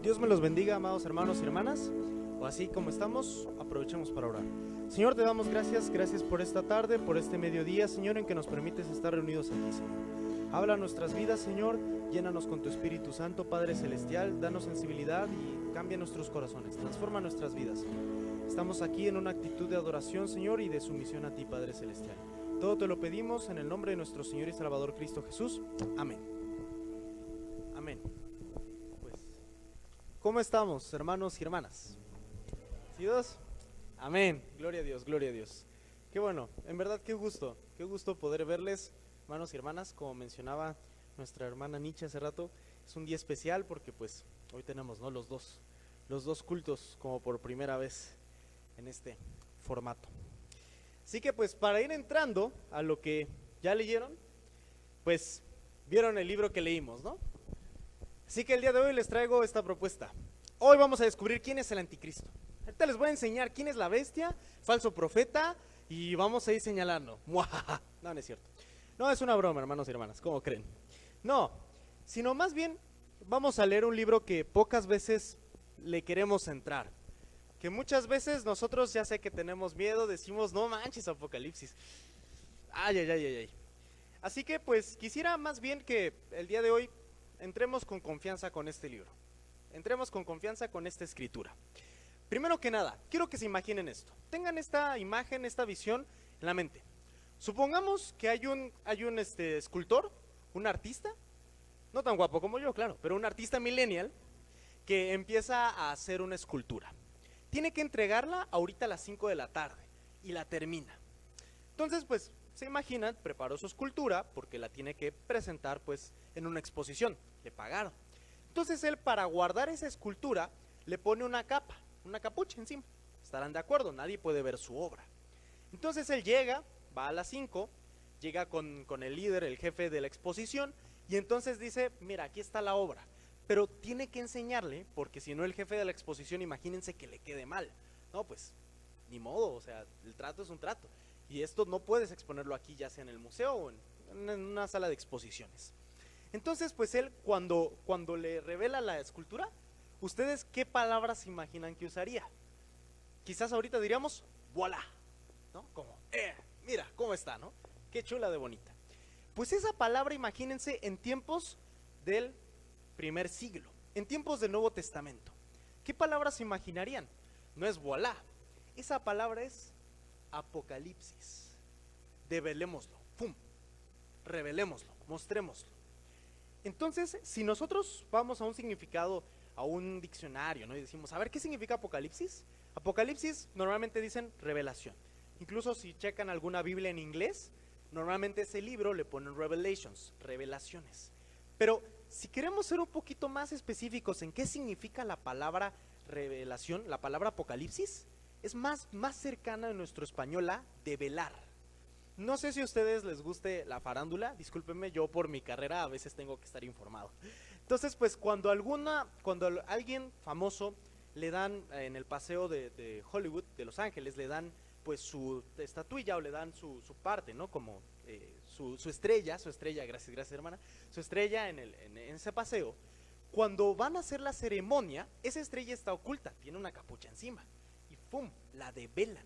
Dios me los bendiga, amados hermanos y hermanas. O así como estamos, aprovechemos para orar. Señor, te damos gracias por esta tarde, por este mediodía, Señor, en que nos permites estar reunidos aquí, Señor. Habla nuestras vidas, Señor, llénanos con tu Espíritu Santo, Padre Celestial, danos sensibilidad y cambia nuestros corazones, transforma nuestras vidas, Señor. Estamos aquí en una actitud de adoración, Señor, y de sumisión a ti, Padre Celestial. Todo te lo pedimos en el nombre de nuestro Señor y Salvador Cristo Jesús. Amén. Amén. Pues, ¿cómo estamos, hermanos y hermanas? ¿Sí, Dios? Amén. Gloria a Dios, gloria a Dios. Qué bueno, en verdad qué gusto poder verles, hermanos y hermanas. Como mencionaba nuestra hermana Nietzsche hace rato, es un día especial porque pues hoy tenemos, ¿no?, los dos cultos como por primera vez en este formato. Así que pues para ir entrando a lo que ya leyeron, pues vieron el libro que leímos, ¿no? Así que el día de hoy les traigo esta propuesta. Hoy vamos a descubrir quién es el anticristo. Ahorita les voy a enseñar quién es la bestia, falso profeta, y vamos a ir señalando. No, no es cierto. No, es una broma, hermanos y hermanas, ¿cómo creen? No, sino más bien vamos a leer un libro que pocas veces le queremos entrar. Que muchas veces nosotros, ya sé que tenemos miedo, decimos, no manches, Apocalipsis. Ay, ay, ay, ay, ay. Así que pues quisiera más bien que el día de hoy entremos con confianza con este libro. Entremos con confianza con esta escritura. Primero que nada, quiero que se imaginen esto. Tengan esta imagen, esta visión en la mente. Supongamos que hay un escultor, un artista, no tan guapo como yo, claro, pero un artista millennial que empieza a hacer una escultura. Tiene que entregarla ahorita a las 5 de la tarde y la termina. Entonces, pues, se imaginan, preparó su escultura porque la tiene que presentar, pues, en una exposición. Le pagaron. Entonces él, para guardar esa escultura, le pone una capa, una capucha encima. Estarán de acuerdo, nadie puede ver su obra. Entonces él llega, va a las 5, llega con el líder, el jefe de la exposición, y entonces dice, mira, aquí está la obra. Pero tiene que enseñarle, porque si no el jefe de la exposición, imagínense que le quede mal. No, pues, ni modo, o sea, el trato es un trato. Y esto no puedes exponerlo aquí, ya sea en el museo o en una sala de exposiciones. Entonces, pues él, cuando le revela la escultura, ¿ustedes qué palabras se imaginan que usaría? Quizás ahorita diríamos, voilà, ¿no? Como, mira, ¿cómo está, no? Qué chula de bonita. Pues esa palabra, imagínense, en tiempos del primer siglo, en tiempos del Nuevo Testamento. ¿Qué palabras se imaginarían? No es voilà, esa palabra es Apocalipsis. Develémoslo, ¡pum! Revelémoslo, mostrémoslo. Entonces, si nosotros vamos a un significado, a un diccionario, ¿no?, y decimos, a ver, ¿qué significa Apocalipsis? Apocalipsis normalmente dicen revelación. Incluso si checan alguna Biblia en inglés, normalmente ese libro le ponen Revelations, revelaciones. Pero si queremos ser un poquito más específicos en qué significa la palabra revelación, la palabra Apocalipsis, es más cercana en nuestro español a develar. No sé si a ustedes les guste la farándula, discúlpenme, yo por mi carrera a veces tengo que estar informado. Entonces, pues cuando alguien famoso le dan en el paseo de Hollywood, de Los Ángeles, le dan pues su estatuilla o le dan su parte, ¿no? Como su estrella, gracias hermana, su estrella en ese paseo. Cuando van a hacer la ceremonia, esa estrella está oculta, tiene una capucha encima y ¡pum!, la develan.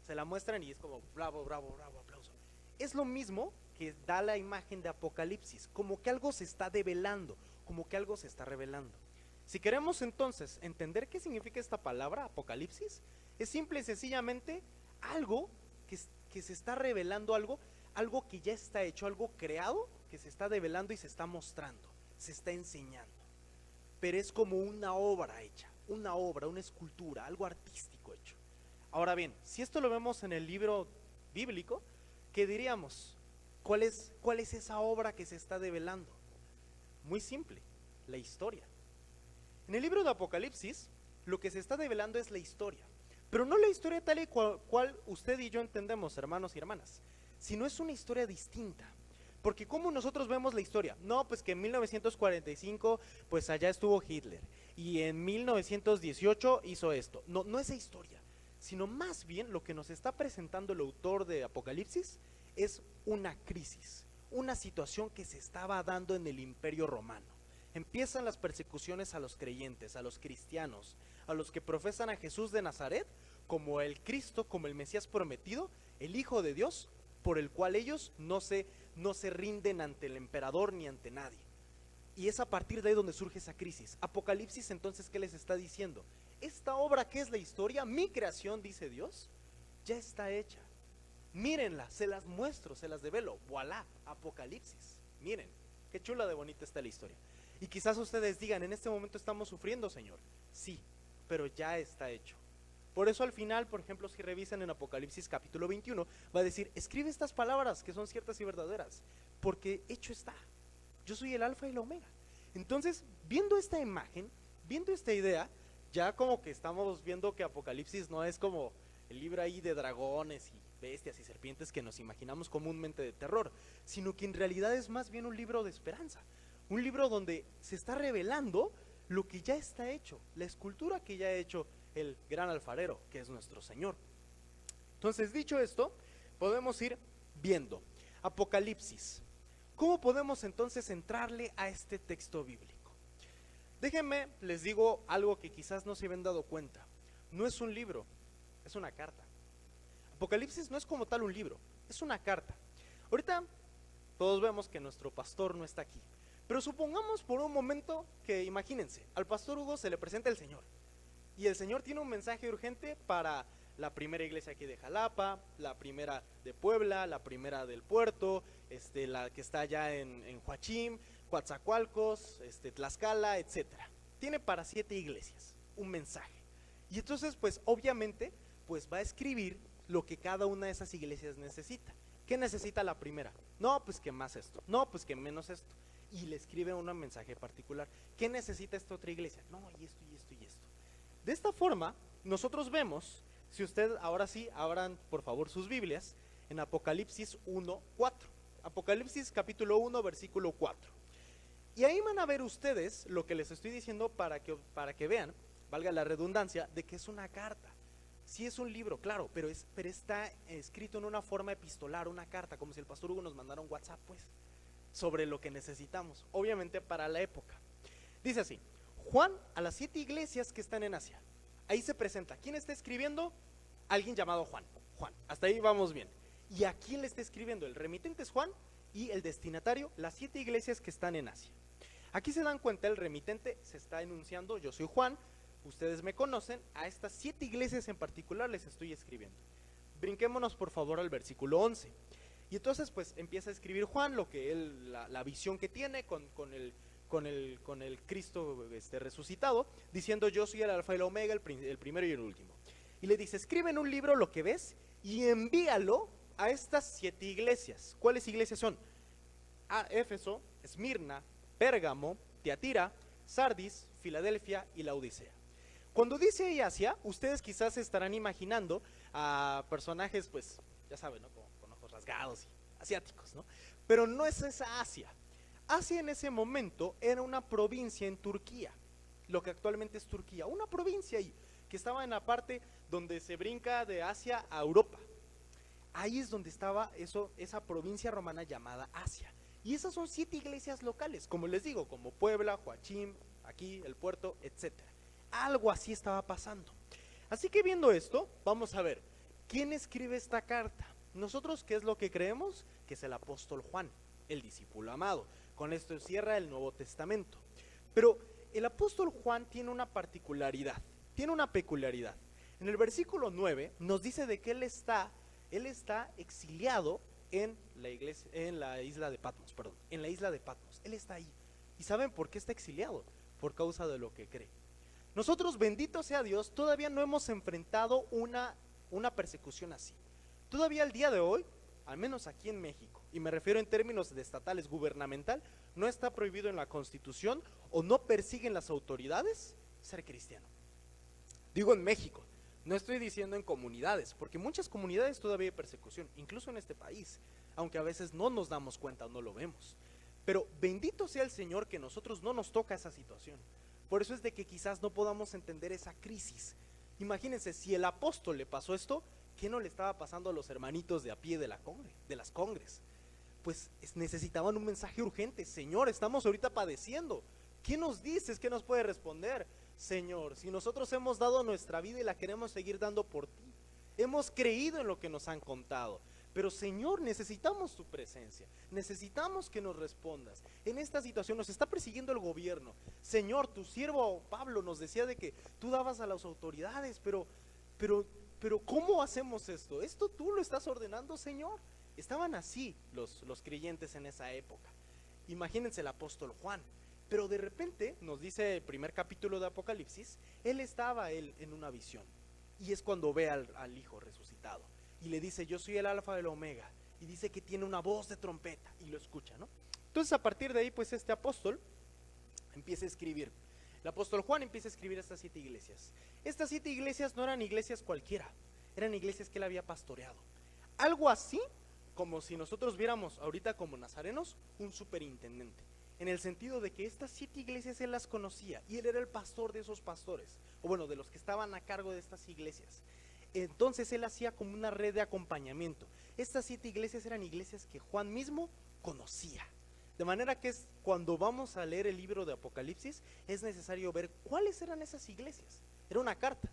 Se la muestran y es como bravo, bravo, bravo, aplauso. Es lo mismo que da la imagen de Apocalipsis, como que algo se está develando, como que algo se está revelando. Si queremos entonces entender qué significa esta palabra, Apocalipsis, es simple y sencillamente algo que se está revelando, algo que ya está hecho, algo creado, que se está develando y se está mostrando, se está enseñando. Pero es como una obra hecha, una escultura, algo artístico hecho. Ahora bien, si esto lo vemos en el libro bíblico, ¿qué diríamos? ¿Cuál es esa obra que se está develando? Muy simple, la historia. En el libro de Apocalipsis, lo que se está develando es la historia, pero no la historia tal y cual usted y yo entendemos, hermanos y hermanas, sino es una historia distinta. Porque ¿cómo nosotros vemos la historia? No, pues que en 1945, pues allá estuvo Hitler, y en 1918 hizo esto. No, no esa historia, sino más bien lo que nos está presentando el autor de Apocalipsis es una crisis, una situación que se estaba dando en el Imperio Romano. Empiezan las persecuciones a los creyentes, a los cristianos, a los que profesan a Jesús de Nazaret como el Cristo, como el Mesías prometido, el Hijo de Dios, por el cual ellos no se rinden ante el emperador ni ante nadie. Y es a partir de ahí donde surge esa crisis. Apocalipsis, entonces, ¿qué les está diciendo? Esta obra que es la historia, mi creación, dice Dios, ya está hecha. Mírenla, se las muestro, se las develo. Voilà, Apocalipsis. Miren, qué chula de bonita está la historia. Y quizás ustedes digan, en este momento estamos sufriendo, Señor. Sí, pero ya está hecho. Por eso al final, por ejemplo, si revisan en Apocalipsis capítulo 21, va a decir, escribe estas palabras que son ciertas y verdaderas, porque hecho está. Yo soy el alfa y la omega. Entonces, viendo esta imagen, viendo esta idea, ya como que estamos viendo que Apocalipsis no es como el libro ahí de dragones y bestias y serpientes que nos imaginamos comúnmente de terror, sino que en realidad es más bien un libro de esperanza, un libro donde se está revelando lo que ya está hecho, la escultura que ya ha hecho el gran alfarero, que es nuestro Señor. Entonces, dicho esto, podemos ir viendo Apocalipsis. ¿Cómo podemos entonces entrarle a este texto bíblico? Déjenme, les digo algo que quizás no se habían dado cuenta. No es un libro, es una carta. Apocalipsis no es como tal un libro, es una carta. Ahorita todos vemos que nuestro pastor no está aquí, pero supongamos por un momento que, imagínense, al pastor Hugo se le presenta el Señor, y el Señor tiene un mensaje urgente para la primera iglesia aquí de Jalapa, la primera de Puebla, la primera del puerto, la que está allá en Huachim, Coatzacoalcos, Tlaxcala, etcétera. Tiene para 7 iglesias un mensaje. Y entonces, pues obviamente, pues va a escribir lo que cada una de esas iglesias necesita. ¿Qué necesita la primera? No, pues que más esto. No, pues que menos esto. Y le escribe un mensaje particular. ¿Qué necesita esta otra iglesia? No, y esto, y esto, y esto. De esta forma, nosotros vemos, si usted ahora sí, abran por favor sus Biblias, en Apocalipsis 1:4. Apocalipsis capítulo 1, versículo 4. Y ahí van a ver ustedes lo que les estoy diciendo para que vean, valga la redundancia, de que es una carta. Sí es un libro, claro, pero está escrito en una forma epistolar, una carta, como si el pastor Hugo nos mandara un WhatsApp, pues, sobre lo que necesitamos, obviamente para la época. Dice así: Juan a las 7 iglesias que están en Asia. Ahí se presenta. ¿Quién está escribiendo? Alguien llamado Juan. Juan, hasta ahí vamos bien. ¿Y a quién le está escribiendo? El remitente es Juan y el destinatario, las 7 iglesias que están en Asia. Aquí se dan cuenta, el remitente se está enunciando: yo soy Juan, ustedes me conocen, a estas 7 iglesias en particular les estoy escribiendo. Brinquémonos por favor al versículo 11. Y entonces pues empieza a escribir Juan lo que él, la visión que tiene con el Cristo resucitado, diciendo: yo soy el alfa y el omega, el primero y el último. Y le dice: escribe en un libro lo que ves y envíalo a estas 7 iglesias. ¿Cuáles iglesias son? Éfeso, Esmirna, Pérgamo, Tiatira, Sardis, Filadelfia y Laodicea. Cuando dice ahí Asia, ustedes quizás se estarán imaginando a personajes, pues, ya saben, ¿no? Con ojos rasgados y asiáticos, ¿no? Pero no es esa Asia. Asia en ese momento era una provincia en Turquía, lo que actualmente es Turquía, una provincia ahí, que estaba en la parte donde se brinca de Asia a Europa. Ahí es donde estaba esa provincia romana llamada Asia. Y esas son 7 iglesias locales, como les digo, como Puebla, Huachim, aquí el puerto, etcétera. Algo así estaba pasando. Así que viendo esto, vamos a ver, ¿quién escribe esta carta? Nosotros, ¿qué es lo que creemos? Que es el apóstol Juan, el discípulo amado. Con esto cierra el Nuevo Testamento. Pero el apóstol Juan tiene una particularidad, tiene una peculiaridad. En el versículo 9 nos dice de que él está exiliado en la isla de Patmos, él está ahí. ¿Y saben por qué está exiliado? Por causa de lo que cree. Nosotros, bendito sea Dios, todavía no hemos enfrentado una persecución así. Todavía al día de hoy, al menos aquí en México, y me refiero en términos de estatales, gubernamental, no está prohibido en la Constitución o no persiguen las autoridades ser cristiano. Digo en México, no estoy diciendo en comunidades, porque en muchas comunidades todavía hay persecución, incluso en este país, aunque a veces no nos damos cuenta o no lo vemos. Pero bendito sea el Señor que nosotros no nos toca esa situación. Por eso es de que quizás no podamos entender esa crisis. Imagínense, si el apóstol le pasó esto, ¿qué no le estaba pasando a los hermanitos de a pie de las congres? Pues necesitaban un mensaje urgente: Señor, estamos ahorita padeciendo, ¿Qué nos dices? ¿Qué nos puede responder? Señor, si nosotros hemos dado nuestra vida y la queremos seguir dando por ti, hemos creído en lo que nos han contado, pero Señor, necesitamos tu presencia, necesitamos que nos respondas. En esta situación nos está persiguiendo el gobierno. Señor, tu siervo Pablo nos decía de que tú dabas a las autoridades, pero ¿cómo hacemos esto? ¿Esto tú lo estás ordenando, Señor? Estaban así los creyentes en esa época. Imagínense el apóstol Juan. Pero de repente, nos dice el primer capítulo de Apocalipsis, él estaba en una visión. Y es cuando ve al Hijo resucitado. Y le dice, yo soy el alfa y el omega. Y dice que tiene una voz de trompeta. Y lo escucha, ¿no? Entonces a partir de ahí, pues este apóstol empieza a escribir. El apóstol Juan empieza a escribir estas 7 iglesias. Estas 7 iglesias no eran iglesias cualquiera. Eran iglesias que él había pastoreado. Algo así como si nosotros viéramos ahorita como nazarenos un superintendente. En el sentido de que estas 7 iglesias él las conocía y él era el pastor de esos pastores, o bueno, de los que estaban a cargo de estas iglesias. Entonces él hacía como una red de acompañamiento. Estas 7 iglesias eran iglesias que Juan mismo conocía. De manera que cuando vamos a leer el libro de Apocalipsis, es necesario ver cuáles eran esas iglesias. Era una carta.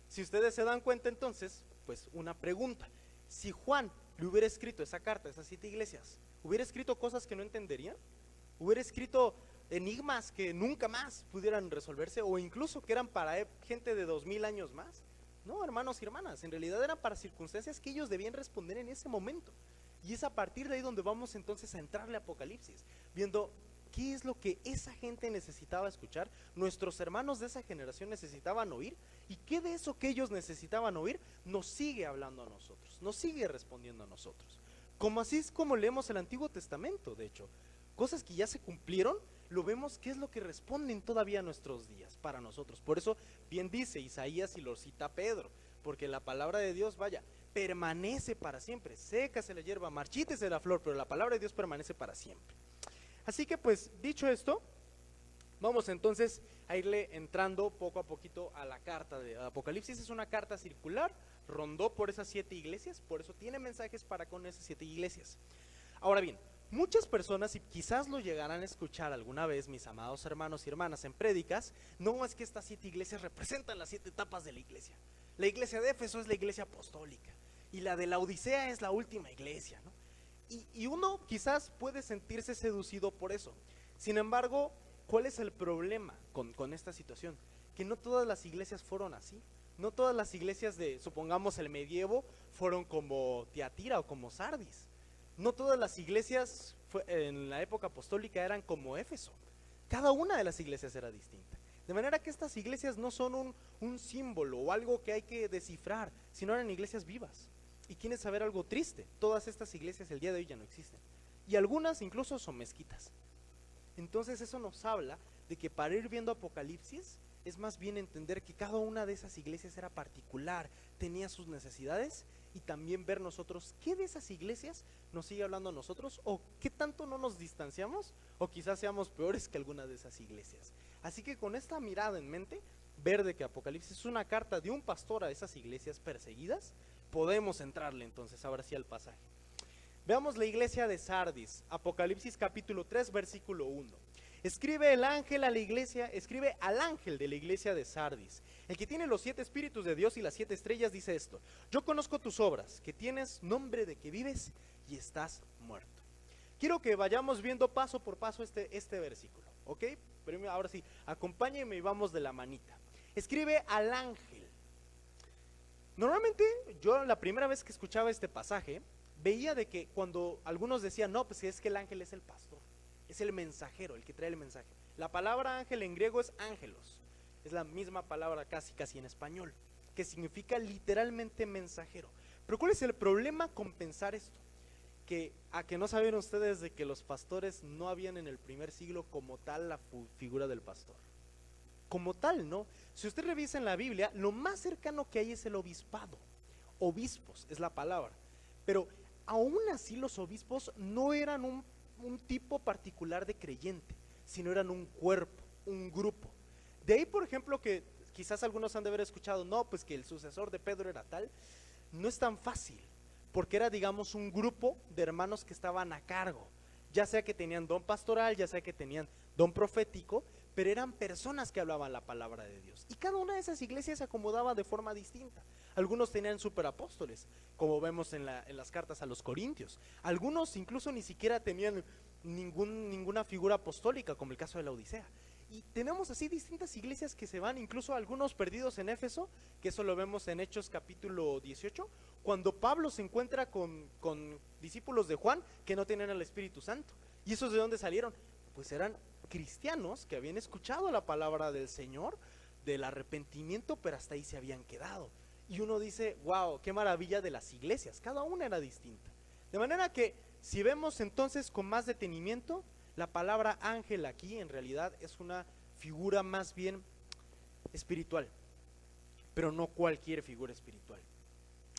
Si ustedes se dan cuenta entonces, pues una pregunta. Si Juan le hubiera escrito esa carta a esas 7 iglesias, ¿hubiera escrito cosas que no entenderían? ¿Hubiera escrito enigmas que nunca más pudieran resolverse, o incluso que eran para gente de 2000 años más? No, hermanos y hermanas, en realidad eran para circunstancias que ellos debían responder en ese momento. Y es a partir de ahí donde vamos entonces a entrarle a Apocalipsis, viendo qué es lo que esa gente necesitaba escuchar, nuestros hermanos de esa generación necesitaban oír, y qué de eso que ellos necesitaban oír nos sigue hablando a nosotros, nos sigue respondiendo a nosotros. Como así es como leemos el Antiguo Testamento, de hecho. Cosas que ya se cumplieron, lo vemos que es lo que responden todavía a nuestros días para nosotros. Por eso bien dice Isaías y lo cita Pedro, porque la palabra de Dios, vaya, permanece para siempre. Sécase la hierba, marchítese la flor, pero la palabra de Dios permanece para siempre. Así que pues dicho esto, vamos entonces a irle entrando poco a poquito a la carta de Apocalipsis. Es una carta circular, rondó por esas 7 iglesias, por eso tiene mensajes para con esas 7 iglesias. Ahora bien, muchas personas, y quizás lo llegarán a escuchar alguna vez, mis amados hermanos y hermanas, en prédicas, no es que estas 7 iglesias representan las 7 etapas de la iglesia. La iglesia de Éfeso es la iglesia apostólica, y la de la Odisea es la última iglesia, ¿no? Y uno quizás puede sentirse seducido por eso. Sin embargo, ¿cuál es el problema con esta situación? Que no todas las iglesias fueron así. No todas las iglesias de, supongamos, el medievo fueron como Tiatira o como Sardis. No todas las iglesias en la época apostólica eran como Éfeso. Cada una de las iglesias era distinta. De manera que estas iglesias no son un símbolo o algo que hay que descifrar, sino eran iglesias vivas. Y quieren saber algo triste, todas estas iglesias el día de hoy ya no existen. Y algunas incluso son mezquitas. Entonces eso nos habla de que para ir viendo Apocalipsis es más bien entender que cada una de esas iglesias era particular, tenía sus necesidades, y también ver nosotros qué de esas iglesias nos sigue hablando a nosotros, o qué tanto no nos distanciamos, o quizás seamos peores que alguna de esas iglesias. Así que con esta mirada en mente, ver de que Apocalipsis es una carta de un pastor a esas iglesias perseguidas, podemos entrarle entonces ahora sí al pasaje. Veamos la iglesia de Sardis, Apocalipsis capítulo 3, versículo 1. Escribe al ángel de la iglesia de Sardis, el que tiene los 7 espíritus de Dios y las 7 estrellas, dice esto: yo conozco tus obras, que tienes nombre de que vives y estás muerto. Quiero que vayamos viendo paso por paso este versículo, ¿ok? Pero ahora sí, acompáñenme y vamos de la manita. Escribe al ángel. Normalmente yo la primera vez que escuchaba este pasaje, veía de que cuando algunos decían, no, pues es que el ángel es el pastor, es el mensajero, el que trae el mensaje. La palabra ángel en griego es ángelos, es la misma palabra casi en español, que significa literalmente mensajero. Pero ¿cuál es el problema con pensar esto? Que no sabían ustedes de que los pastores no habían en el primer siglo como tal la figura del pastor. Como tal, ¿no? Si usted revisa en la Biblia, lo más cercano que hay es el obispado. Obispos es la palabra. Pero aún así los obispos no eran un tipo particular de creyente, sino eran un cuerpo, un grupo. De ahí, por ejemplo, que quizás algunos han de haber escuchado, no, pues que el sucesor de Pedro era tal. No es tan fácil, porque era, digamos, un grupo de hermanos que estaban a cargo, ya sea que tenían don pastoral, ya sea que tenían don profético, pero eran personas que hablaban la palabra de Dios. Y cada una de esas iglesias se acomodaba de forma distinta. Algunos tenían superapóstoles, como vemos en las cartas a los Corintios. Algunos incluso ni siquiera tenían ninguna figura apostólica, como el caso de la Odisea. Y tenemos así distintas iglesias que se van, incluso algunos perdidos en Éfeso, que eso lo vemos en Hechos capítulo 18, cuando Pablo se encuentra con discípulos de Juan que no tenían el Espíritu Santo. ¿Y esos de dónde salieron? Pues eran cristianos que habían escuchado la palabra del Señor, del arrepentimiento, pero hasta ahí se habían quedado. Y uno dice, wow, qué maravilla de las iglesias, cada una era distinta. De manera que si vemos entonces con más detenimiento, la palabra ángel aquí en realidad es una figura más bien espiritual, pero no cualquier figura espiritual.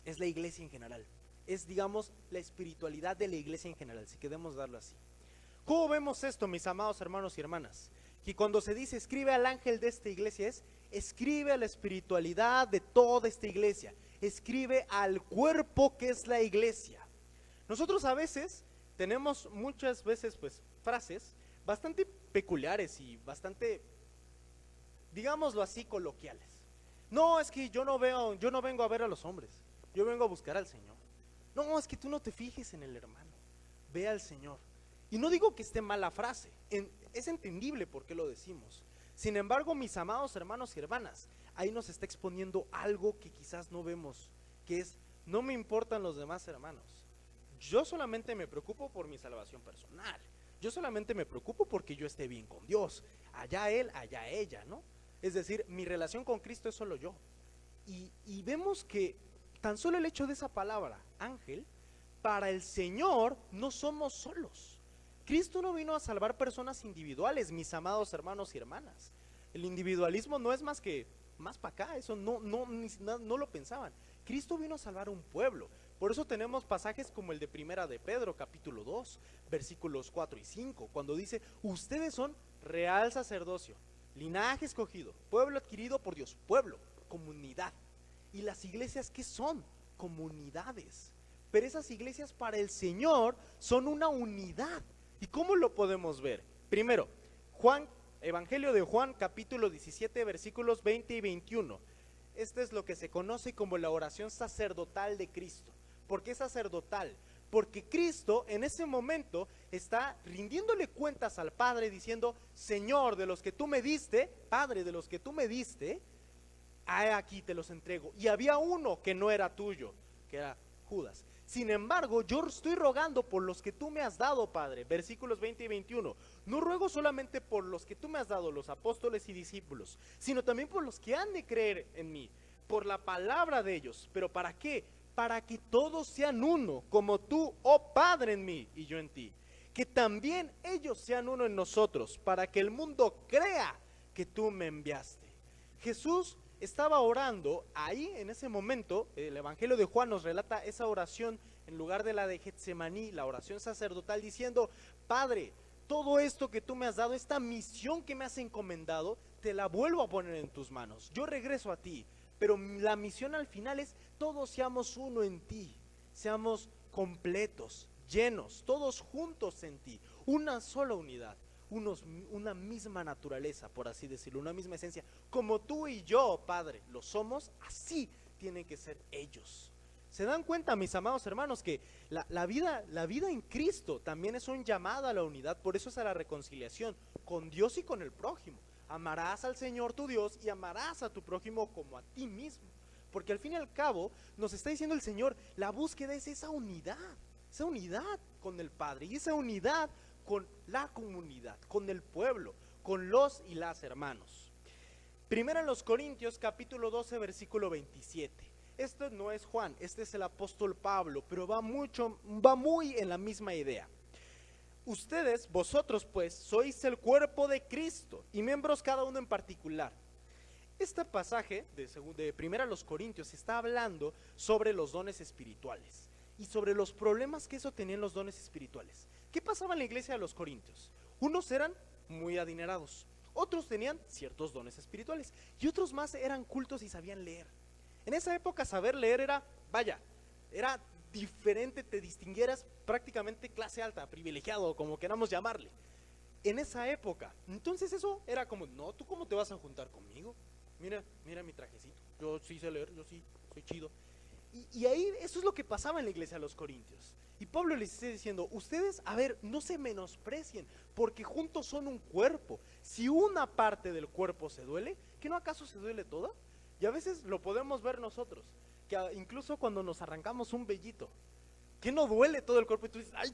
Es la iglesia en general, es digamos la espiritualidad de la iglesia en general, si queremos darlo así. ¿Cómo vemos esto, mis amados hermanos y hermanas? Que cuando se dice escribe al ángel de esta iglesia es escribe a la espiritualidad de toda esta iglesia, escribe al cuerpo que es la iglesia. Nosotros a veces tenemos muchas veces pues frases bastante peculiares y bastante, digámoslo así, coloquiales. No, es que yo no vengo a ver a los hombres, yo vengo a buscar al Señor. No, es que tú no te fijes en el hermano, ve al Señor. Y no digo que esté mal la frase, es entendible por qué lo decimos. Sin embargo, mis amados hermanos y hermanas, ahí nos está exponiendo algo que quizás no vemos, que es, no me importan los demás hermanos. Yo solamente me preocupo por mi salvación personal. Yo solamente me preocupo porque yo esté bien con Dios. Allá él, allá ella, ¿no? Es decir, mi relación con Cristo es solo yo. Y vemos que tan solo el hecho de esa palabra, ángel, para el Señor no somos solos. Cristo no vino a salvar personas individuales, mis amados hermanos y hermanas. El individualismo no es más para acá, eso no lo pensaban. Cristo vino a salvar un pueblo. Por eso tenemos pasajes como el de Primera de Pedro, capítulo 2, versículos 4 y 5, cuando dice, ustedes son real sacerdocio, linaje escogido, pueblo adquirido por Dios, pueblo, comunidad. ¿Y las iglesias qué son? Comunidades. Pero esas iglesias para el Señor son una unidad. ¿Y cómo lo podemos ver? Primero, Evangelio de Juan, capítulo 17, versículos 20 y 21. Este es lo que se conoce como la oración sacerdotal de Cristo. ¿Por qué sacerdotal? Porque Cristo en ese momento está rindiéndole cuentas al Padre diciendo, Señor, de los que tú me diste, Padre, de los que tú me diste, aquí te los entrego. Y había uno que no era tuyo, que era Judas. Sin embargo, yo estoy rogando por los que tú me has dado, Padre. Versículos 20 y 21. No ruego solamente por los que tú me has dado, los apóstoles y discípulos, sino también por los que han de creer en mí, por la palabra de ellos. ¿Pero para qué? Para que todos sean uno, como tú, oh Padre, en mí y yo en ti. Que también ellos sean uno en nosotros, para que el mundo crea que tú me enviaste. Jesús estaba orando ahí en ese momento. El Evangelio de Juan nos relata esa oración en lugar de la de Getsemaní, la oración sacerdotal, diciendo, Padre, todo esto que tú me has dado, esta misión que me has encomendado, te la vuelvo a poner en tus manos. Yo regreso a ti, pero la misión al final es todos seamos uno en ti, seamos completos, llenos, todos juntos en ti, una sola unidad. Una misma naturaleza, por así decirlo, una misma esencia, como tú y yo, Padre, lo somos, así tienen que ser ellos. ¿Se dan cuenta, mis amados hermanos, que la vida en Cristo también es un llamado a la unidad? Por eso es a la reconciliación con Dios y con el prójimo. Amarás al Señor tu Dios y amarás a tu prójimo como a ti mismo, porque al fin y al cabo nos está diciendo el Señor, la búsqueda es esa unidad con el Padre y esa unidad con la comunidad, con el pueblo, con los y las hermanos. Primero en los Corintios capítulo 12 versículo 27. Esto no es Juan, este es el apóstol Pablo, pero va muy en la misma idea. Vosotros pues sois el cuerpo de Cristo y miembros cada uno en particular. Este pasaje de Primera a los Corintios está hablando sobre los dones espirituales y sobre los problemas que eso tenían los dones espirituales. ¿Qué pasaba en la iglesia de los Corintios? Unos eran muy adinerados, otros tenían ciertos dones espirituales y otros más eran cultos y sabían leer. En esa época saber leer era diferente, te distinguieras prácticamente clase alta, privilegiado, como queramos llamarle. en esa época. Entonces eso era como, no, ¿tú cómo te vas a juntar conmigo? Mira mi trajecito, yo sí sé leer, yo sí, soy chido. Y ahí eso es lo que pasaba en la iglesia de los Corintios. Y Pablo les está diciendo, ustedes, a ver, no se menosprecien, porque juntos son un cuerpo. Si una parte del cuerpo se duele, ¿que no acaso se duele toda? Y a veces lo podemos ver nosotros, que incluso cuando nos arrancamos un vellito, que no duele todo el cuerpo y tú dices, ay,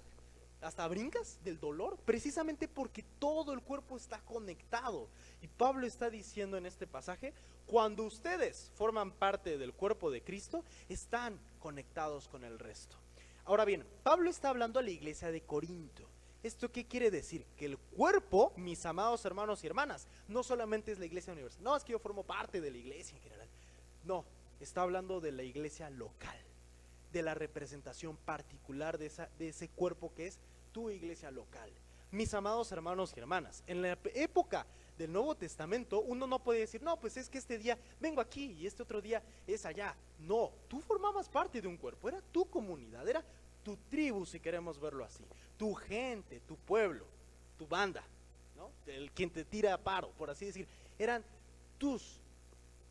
hasta brincas del dolor, precisamente porque todo el cuerpo está conectado. Y Pablo está diciendo en este pasaje, cuando ustedes forman parte del cuerpo de Cristo, están conectados con el resto. Ahora bien, Pablo está hablando a la iglesia de Corinto. ¿Esto qué quiere decir? Que el cuerpo, mis amados hermanos y hermanas, no solamente es la iglesia universal. No, es que yo formo parte de la iglesia en general. No, está hablando de la iglesia local, de la representación particular de ese cuerpo que es tu iglesia local. Mis amados hermanos y hermanas, en la época del Nuevo Testamento uno no puede decir, no, pues es que este día vengo aquí y este otro día es allá. No, tú formabas parte de un cuerpo, era tu comunidad, era tu tribu, si queremos verlo así, tu gente, tu pueblo, tu banda, ¿no? Quien te tira a paro, por así decir, eran tus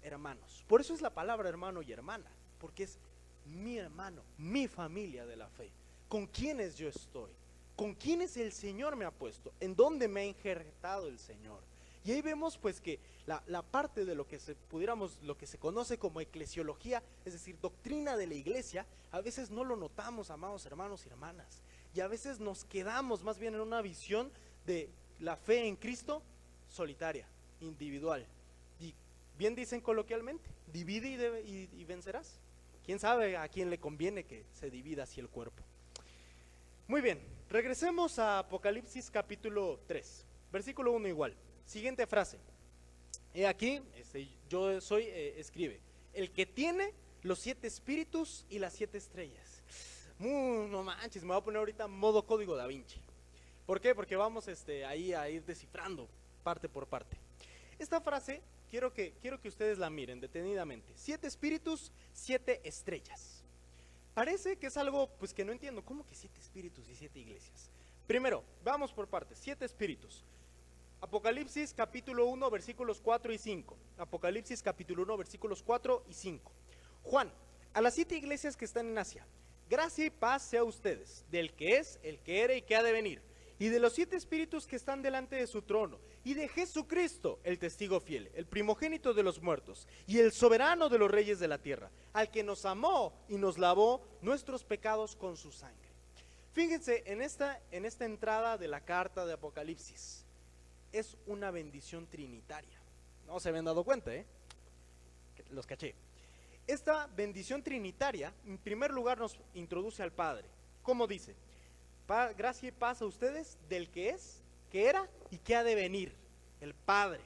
hermanos. Por eso es la palabra hermano y hermana, porque es mi hermano, mi familia de la fe, con quienes yo estoy, con quienes el Señor me ha puesto, en donde me ha injertado el Señor. Y ahí vemos pues que la parte de lo que lo que se conoce como eclesiología, es decir, doctrina de la iglesia, a veces no lo notamos, amados hermanos y hermanas, y a veces nos quedamos más bien en una visión de la fe en Cristo solitaria, individual. Y bien dicen coloquialmente, divide y vencerás. ¿Quién sabe a quién le conviene que se divida así el cuerpo? Muy bien, regresemos a Apocalipsis capítulo 3, versículo 1 igual. Siguiente frase. He aquí, yo soy, escribe, el que tiene los 7 espíritus y las 7 estrellas. No manches, me voy a poner ahorita modo código da Vinci. ¿Por qué? Porque vamos ahí a ir descifrando parte por parte. Esta frase quiero que ustedes la miren detenidamente. 7 espíritus, 7 estrellas. Parece que es algo pues que no entiendo. ¿Cómo que 7 espíritus y 7 iglesias? Primero, vamos por partes. 7 espíritus. Apocalipsis capítulo 1 versículos 4 y 5. Apocalipsis capítulo 1 versículos 4 y 5. Juan, a las 7 iglesias que están en Asia, gracia y paz sea a ustedes, del que es, el que era y que ha de venir, y de los 7 espíritus que están delante de su trono, y de Jesucristo, el testigo fiel, el primogénito de los muertos, y el soberano de los reyes de la tierra, al que nos amó y nos lavó nuestros pecados con su sangre. Fíjense en esta entrada de la carta de Apocalipsis. Es una bendición trinitaria. No se habían dado cuenta, los caché. Esta bendición trinitaria, en primer lugar, nos introduce al Padre. ¿Cómo dice? Gracia y paz a ustedes del que es, que era y que ha de venir, el Padre.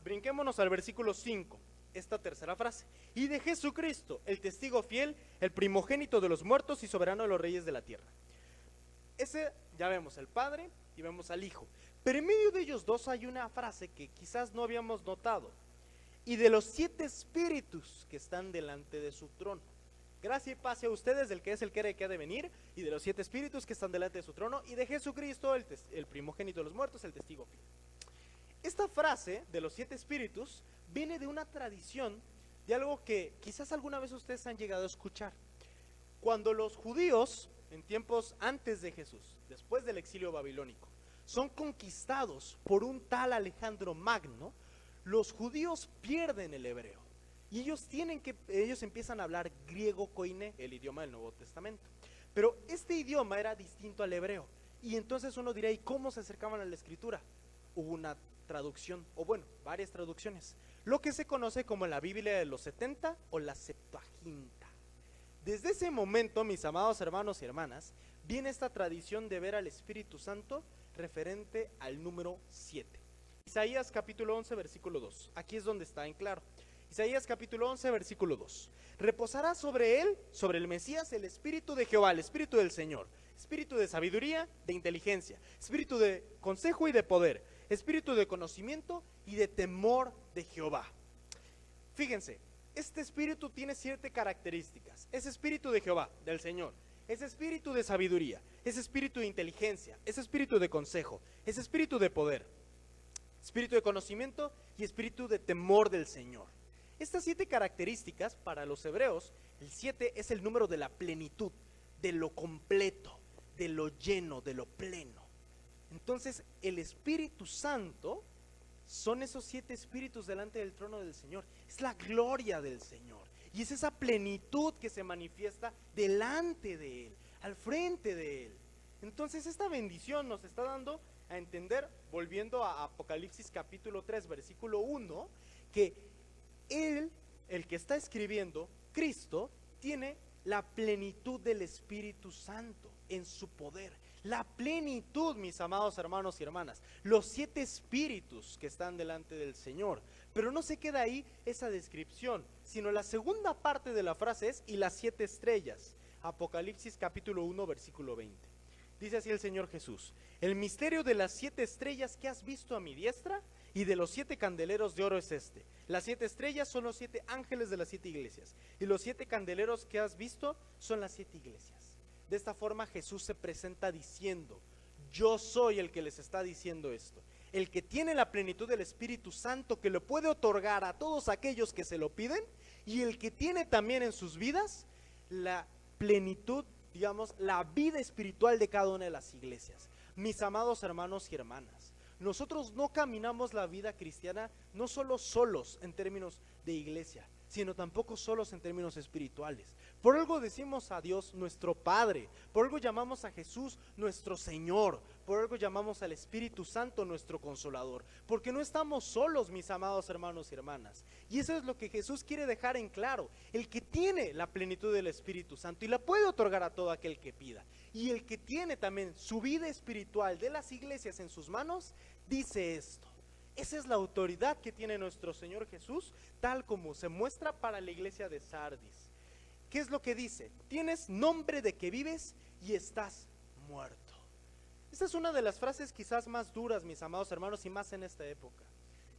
Brinquémonos al versículo 5, esta tercera frase. Y de Jesucristo, el testigo fiel, el primogénito de los muertos y soberano de los reyes de la tierra. Ese, ya vemos el Padre y vemos al Hijo. Pero en medio de ellos dos hay una frase que quizás no habíamos notado. Y de los 7 espíritus que están delante de su trono. Gracia y paz a ustedes, del que es, el que era y que ha de venir, y de los 7 espíritus que están delante de su trono, y de Jesucristo, el primogénito de los muertos, el testigo fiel. Esta frase de los 7 espíritus viene de una tradición, de algo que quizás alguna vez ustedes han llegado a escuchar. Cuando los judíos, en tiempos antes de Jesús, después del exilio babilónico, son conquistados por un tal Alejandro Magno, los judíos pierden el hebreo y ellos empiezan a hablar griego koiné, el idioma del Nuevo Testamento. Pero este idioma era distinto al hebreo y entonces uno dirá, ¿y cómo se acercaban a la escritura? Hubo una traducción, o bueno, varias traducciones, lo que se conoce como la Biblia de los 70 o la Septuaginta. Desde ese momento, mis amados hermanos y hermanas, viene esta tradición de ver al Espíritu Santo referente al número 7. Isaías capítulo 11 versículo 2. Aquí es donde está en claro. Isaías capítulo 11 versículo 2. Reposará sobre él, sobre el Mesías, el Espíritu de Jehová, el Espíritu del Señor, Espíritu de sabiduría, de inteligencia, Espíritu de consejo y de poder, Espíritu de conocimiento y de temor de Jehová. Fíjense, este Espíritu tiene 7 características. Es Espíritu de Jehová, del Señor. Es espíritu de sabiduría, es espíritu de inteligencia, es espíritu de consejo, es espíritu de poder, espíritu de conocimiento y espíritu de temor del Señor. Estas 7 características para los hebreos, el 7 es el número de la plenitud, de lo completo, de lo lleno, de lo pleno. Entonces el Espíritu Santo son esos 7 espíritus delante del trono del Señor. Es la gloria del Señor y es esa plenitud que se manifiesta delante de Él, al frente de Él. Entonces esta bendición nos está dando a entender, volviendo a Apocalipsis capítulo 3 versículo 1, que Él, el que está escribiendo, Cristo, tiene la plenitud del Espíritu Santo en su poder. La plenitud, mis amados hermanos y hermanas, los 7 espíritus que están delante del Señor. Pero no se queda ahí esa descripción, sino la segunda parte de la frase es: y las 7 estrellas. Apocalipsis capítulo 1 versículo 20. Dice así el Señor Jesús: el misterio de las 7 estrellas que has visto a mi diestra y de los 7 candeleros de oro es este. Las 7 estrellas son los 7 ángeles de las 7 iglesias, y los 7 candeleros que has visto son las 7 iglesias. De esta forma Jesús se presenta diciendo: yo soy el que les está diciendo esto, el que tiene la plenitud del Espíritu Santo, que lo puede otorgar a todos aquellos que se lo piden, y el que tiene también en sus vidas la plenitud, digamos, la vida espiritual de cada una de las iglesias. Mis amados hermanos y hermanas, nosotros no caminamos la vida cristiana no solo solos en términos de iglesia, sino tampoco solos en términos espirituales. Por algo decimos a Dios nuestro Padre, por algo llamamos a Jesús nuestro Señor, por algo llamamos al Espíritu Santo nuestro Consolador, porque no estamos solos, mis amados hermanos y hermanas. Y eso es lo que Jesús quiere dejar en claro: el que tiene la plenitud del Espíritu Santo y la puede otorgar a todo aquel que pida, y el que tiene también su vida espiritual de las iglesias en sus manos, dice esto. Esa es la autoridad que tiene nuestro Señor Jesús, tal como se muestra para la iglesia de Sardis. ¿Qué es lo que dice? Tienes nombre de que vives y estás muerto. Esta es una de las frases quizás más duras, mis amados hermanos, y más en esta época.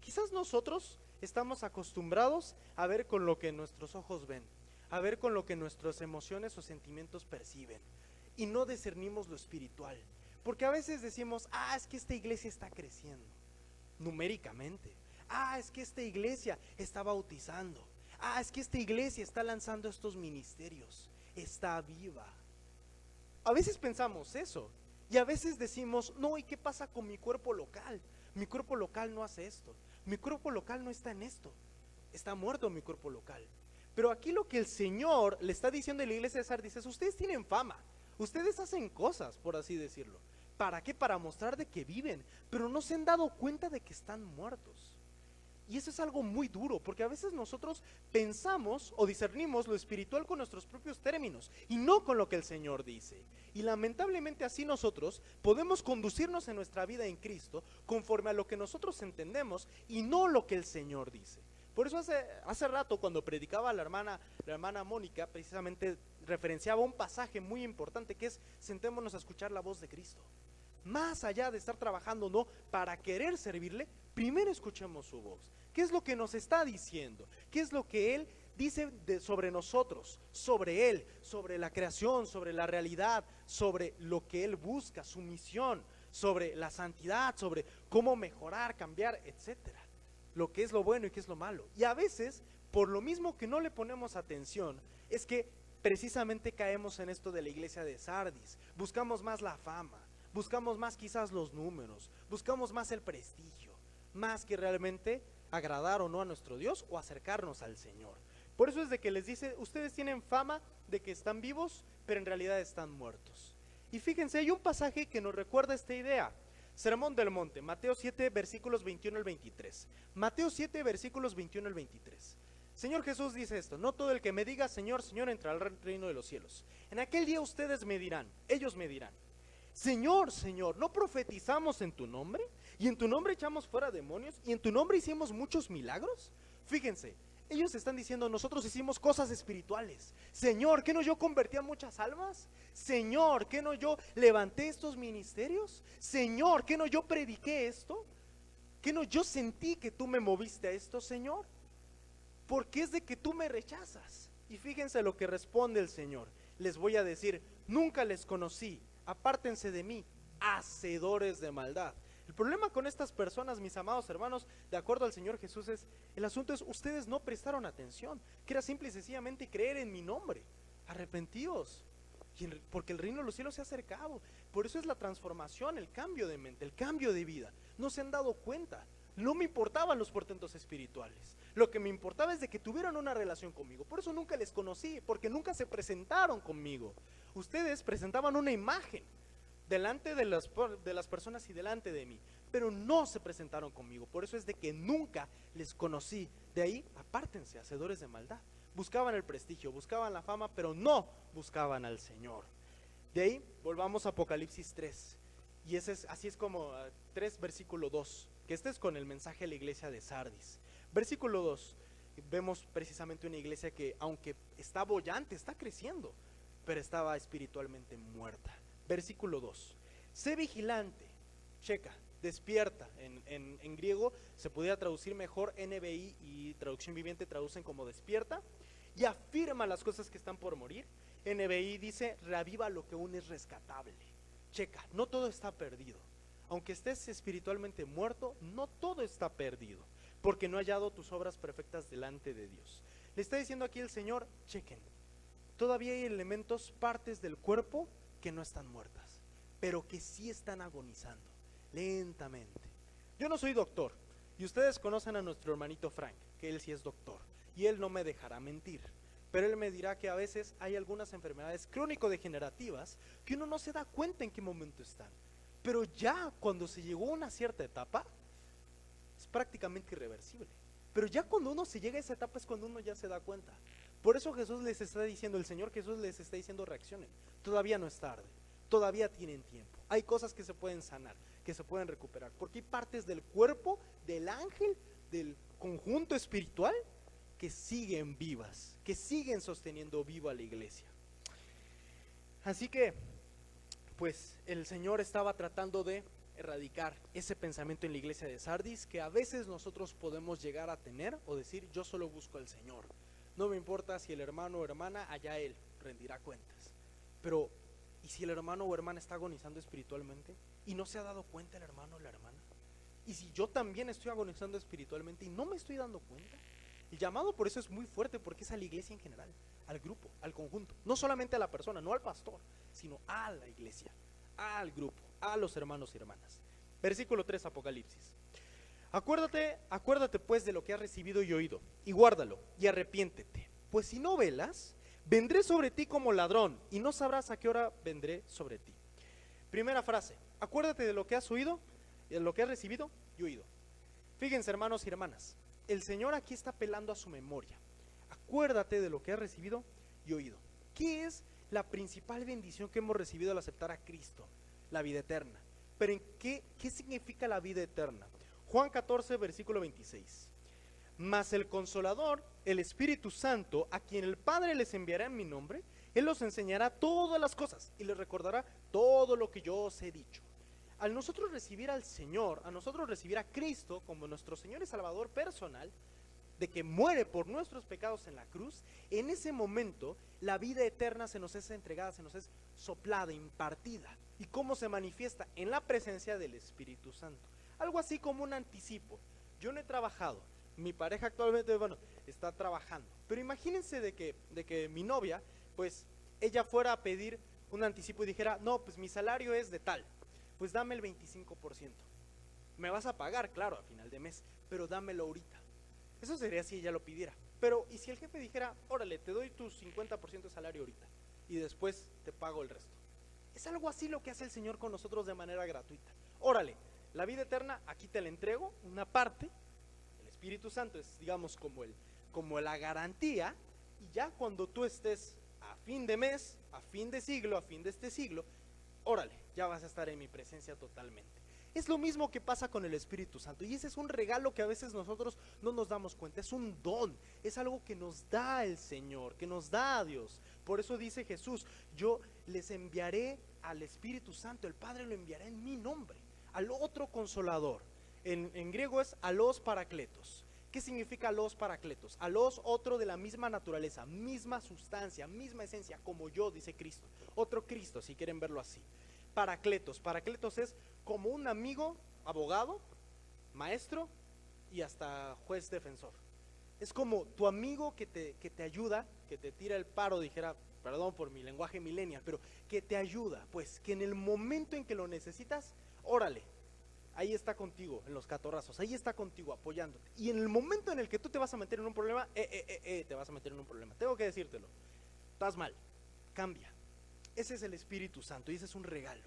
Quizás nosotros estamos acostumbrados a ver con lo que nuestros ojos ven, a ver con lo que nuestras emociones o sentimientos perciben, y no discernimos lo espiritual. Porque a veces decimos: es que esta iglesia está creciendo numéricamente, es que esta iglesia está bautizando, es que esta iglesia está lanzando estos ministerios, está viva. A veces pensamos eso, y a veces decimos: no, ¿y qué pasa con mi cuerpo local? Mi cuerpo local no hace esto, mi cuerpo local no está en esto, está muerto mi cuerpo local. Pero aquí lo que el Señor le está diciendo a la iglesia de Sardis es: ustedes tienen fama, ustedes hacen cosas, por así decirlo. ¿Para qué? Para mostrar de que viven, pero no se han dado cuenta de que están muertos. Y eso es algo muy duro, porque a veces nosotros pensamos o discernimos lo espiritual con nuestros propios términos y no con lo que el Señor dice. Y lamentablemente así nosotros podemos conducirnos en nuestra vida en Cristo conforme a lo que nosotros entendemos y no lo que el Señor dice. Por eso hace rato, cuando predicaba la hermana Mónica, precisamente referenciaba un pasaje muy importante, que es: sentémonos a escuchar la voz de Cristo. Más allá de estar trabajando no para querer servirle, primero escuchemos su voz. ¿Qué es lo que nos está diciendo? ¿Qué es lo que Él dice sobre nosotros, sobre Él, sobre la creación, sobre la realidad, sobre lo que Él busca, su misión, sobre la santidad, sobre cómo mejorar, cambiar, etcétera? Lo que es lo bueno y qué es lo malo. Y a veces, por lo mismo que no le ponemos atención, es que precisamente caemos en esto de la iglesia de Sardis. Buscamos más la fama, buscamos más quizás los números, buscamos más el prestigio, más que realmente agradar o no a nuestro Dios o acercarnos al Señor. Por eso es de que les dice: ustedes tienen fama de que están vivos, pero en realidad están muertos. Y fíjense, hay un pasaje que nos recuerda esta idea. Sermón del Monte, Mateo 7 versículos 21 al 23. Mateo 7 versículos 21 al 23. Señor Jesús dice esto: no todo el que me diga Señor, Señor entrará al reino de los cielos. En aquel día ustedes me dirán, ellos me dirán: Señor, Señor, ¿no profetizamos en tu nombre? ¿Y en tu nombre echamos fuera demonios? ¿Y en tu nombre hicimos muchos milagros? Fíjense, ellos están diciendo: nosotros hicimos cosas espirituales. Señor, ¿qué no yo convertí a muchas almas? Señor, ¿qué no yo levanté estos ministerios? Señor, ¿qué no yo prediqué esto? ¿Qué no yo sentí que tú me moviste a esto, Señor? ¿Por qué es de que tú me rechazas? Y fíjense lo que responde el Señor. Les voy a decir, nunca les conocí, apártense de mí, hacedores de maldad. El problema con estas personas, mis amados hermanos, de acuerdo al Señor Jesús, el asunto es, ustedes no prestaron atención, que era simple y sencillamente creer en mi nombre. Arrepentíos, porque el reino de los cielos se ha acercado. Por eso es la transformación, el cambio de mente, el cambio de vida. No se han dado cuenta. No me importaban los portentos espirituales. Lo que me importaba es de que tuvieran una relación conmigo. Por eso nunca les conocí, porque nunca se presentaron conmigo. Ustedes presentaban una imagen delante de las personas y delante de mí, pero no se presentaron conmigo. Por eso es de que nunca les conocí. De ahí, apártense, hacedores de maldad. Buscaban el prestigio, buscaban la fama, pero no buscaban al Señor. De ahí, volvamos a Apocalipsis 3. Y así es como 3 versículo 2, que este es con el mensaje a la iglesia de Sardis. Versículo 2, vemos precisamente una iglesia que, aunque está boyante, está creciendo, pero estaba espiritualmente muerta. Versículo 2, sé vigilante, checa, despierta. En griego se pudiera traducir mejor, NBI y Traducción Viviente traducen como despierta, y afirma las cosas que están por morir. NBI dice, reaviva lo que aún es rescatable. Checa, no todo está perdido. Aunque estés espiritualmente muerto, no todo está perdido, porque no ha hallado tus obras perfectas delante de Dios. Le está diciendo aquí el Señor, chequen, todavía hay elementos, partes del cuerpo que no están muertas, pero que sí están agonizando, lentamente. Yo no soy doctor, y ustedes conocen a nuestro hermanito Frank, que él sí es doctor, y él no me dejará mentir. Pero él me dirá que a veces hay algunas enfermedades crónico-degenerativas que uno no se da cuenta en qué momento están. Pero ya cuando se llegó a una cierta etapa, es prácticamente irreversible. Pero ya cuando uno se llega a esa etapa es cuando uno ya se da cuenta. Por eso Jesús les está diciendo, el Señor Jesús les está diciendo, reaccionen. Todavía no es tarde, todavía tienen tiempo. Hay cosas que se pueden sanar, que se pueden recuperar. Porque hay partes del cuerpo, del ángel, del conjunto espiritual, que siguen vivas, que siguen sosteniendo viva la iglesia. Así que, pues, el Señor estaba tratando de erradicar ese pensamiento en la iglesia de Sardis, que a veces nosotros podemos llegar a tener, o decir, yo solo busco al Señor. No me importa si el hermano o hermana, allá él rendirá cuentas. Pero, ¿y si el hermano o hermana está agonizando espiritualmente y no se ha dado cuenta el hermano o la hermana? ¿Y si yo también estoy agonizando espiritualmente y no me estoy dando cuenta? El llamado por eso es muy fuerte, porque es a la iglesia en general, al grupo, al conjunto, no solamente a la persona, no al pastor, sino a la iglesia, al grupo, a los hermanos y hermanas. Versículo 3, Apocalipsis. Acuérdate pues de lo que has recibido y oído, y guárdalo, y arrepiéntete, pues si no velas, vendré sobre ti como ladrón, y no sabrás a qué hora vendré sobre ti. Primera frase, acuérdate de lo que has oído, de lo que has recibido y oído. Fíjense, hermanos y hermanas, el Señor aquí está apelando a su memoria. Acuérdate de lo que has recibido y oído. ¿Qué es la principal bendición que hemos recibido al aceptar a Cristo? La vida eterna. Pero ¿en qué significa la vida eterna? Juan 14, versículo 26. Mas el Consolador, el Espíritu Santo, a quien el Padre les enviará en mi nombre, Él os enseñará todas las cosas y les recordará todo lo que yo os he dicho. Al nosotros recibir al Señor, a nosotros recibir a Cristo como nuestro Señor y Salvador personal, de que muere por nuestros pecados en la cruz, en ese momento la vida eterna se nos es entregada, se nos es soplada, impartida. ¿Y cómo se manifiesta? En la presencia del Espíritu Santo. Algo así como un anticipo. Yo no he trabajado, mi pareja actualmente, está trabajando, pero imagínense de que mi novia, pues ella fuera a pedir un anticipo y dijera, no, pues mi salario es de tal, pues dame el 25%. Me vas a pagar, claro, a final de mes, pero dámelo ahorita. Eso sería si ella lo pidiera. Pero, ¿y si el jefe dijera, órale, te doy tu 50% de salario ahorita y después te pago el resto? Es algo así lo que hace el Señor con nosotros de manera gratuita. Órale, la vida eterna, aquí te la entrego, una parte, el Espíritu Santo es, digamos, como la garantía, y ya cuando tú estés a fin de mes, a fin de siglo, a fin de este siglo, órale, ya vas a estar en mi presencia totalmente. Es lo mismo que pasa con el Espíritu Santo, y ese es un regalo que a veces nosotros no nos damos cuenta, es un don, es algo que nos da el Señor, que nos da a Dios. Por eso dice Jesús, yo les enviaré al Espíritu Santo, el Padre lo enviará en mi nombre, al otro Consolador. En griego es alos parakletos, ¿Qué significa los paracletos? A los otro de la misma naturaleza, misma sustancia, misma esencia, como yo, dice Cristo. Otro Cristo, si quieren verlo así. Paracletos. Paracletos es como un amigo, abogado, maestro y hasta juez defensor. Es como tu amigo que te ayuda, que te tira el paro, dijera, perdón por mi lenguaje millennial, pero que te ayuda, pues que en el momento en que lo necesitas, órale, ahí está contigo, en los catorrazos, ahí está contigo, apoyándote. Y en el momento en el que tú te vas a meter en un problema, te vas a meter en un problema. Tengo que decírtelo, estás mal, cambia. Ese es el Espíritu Santo y ese es un regalo.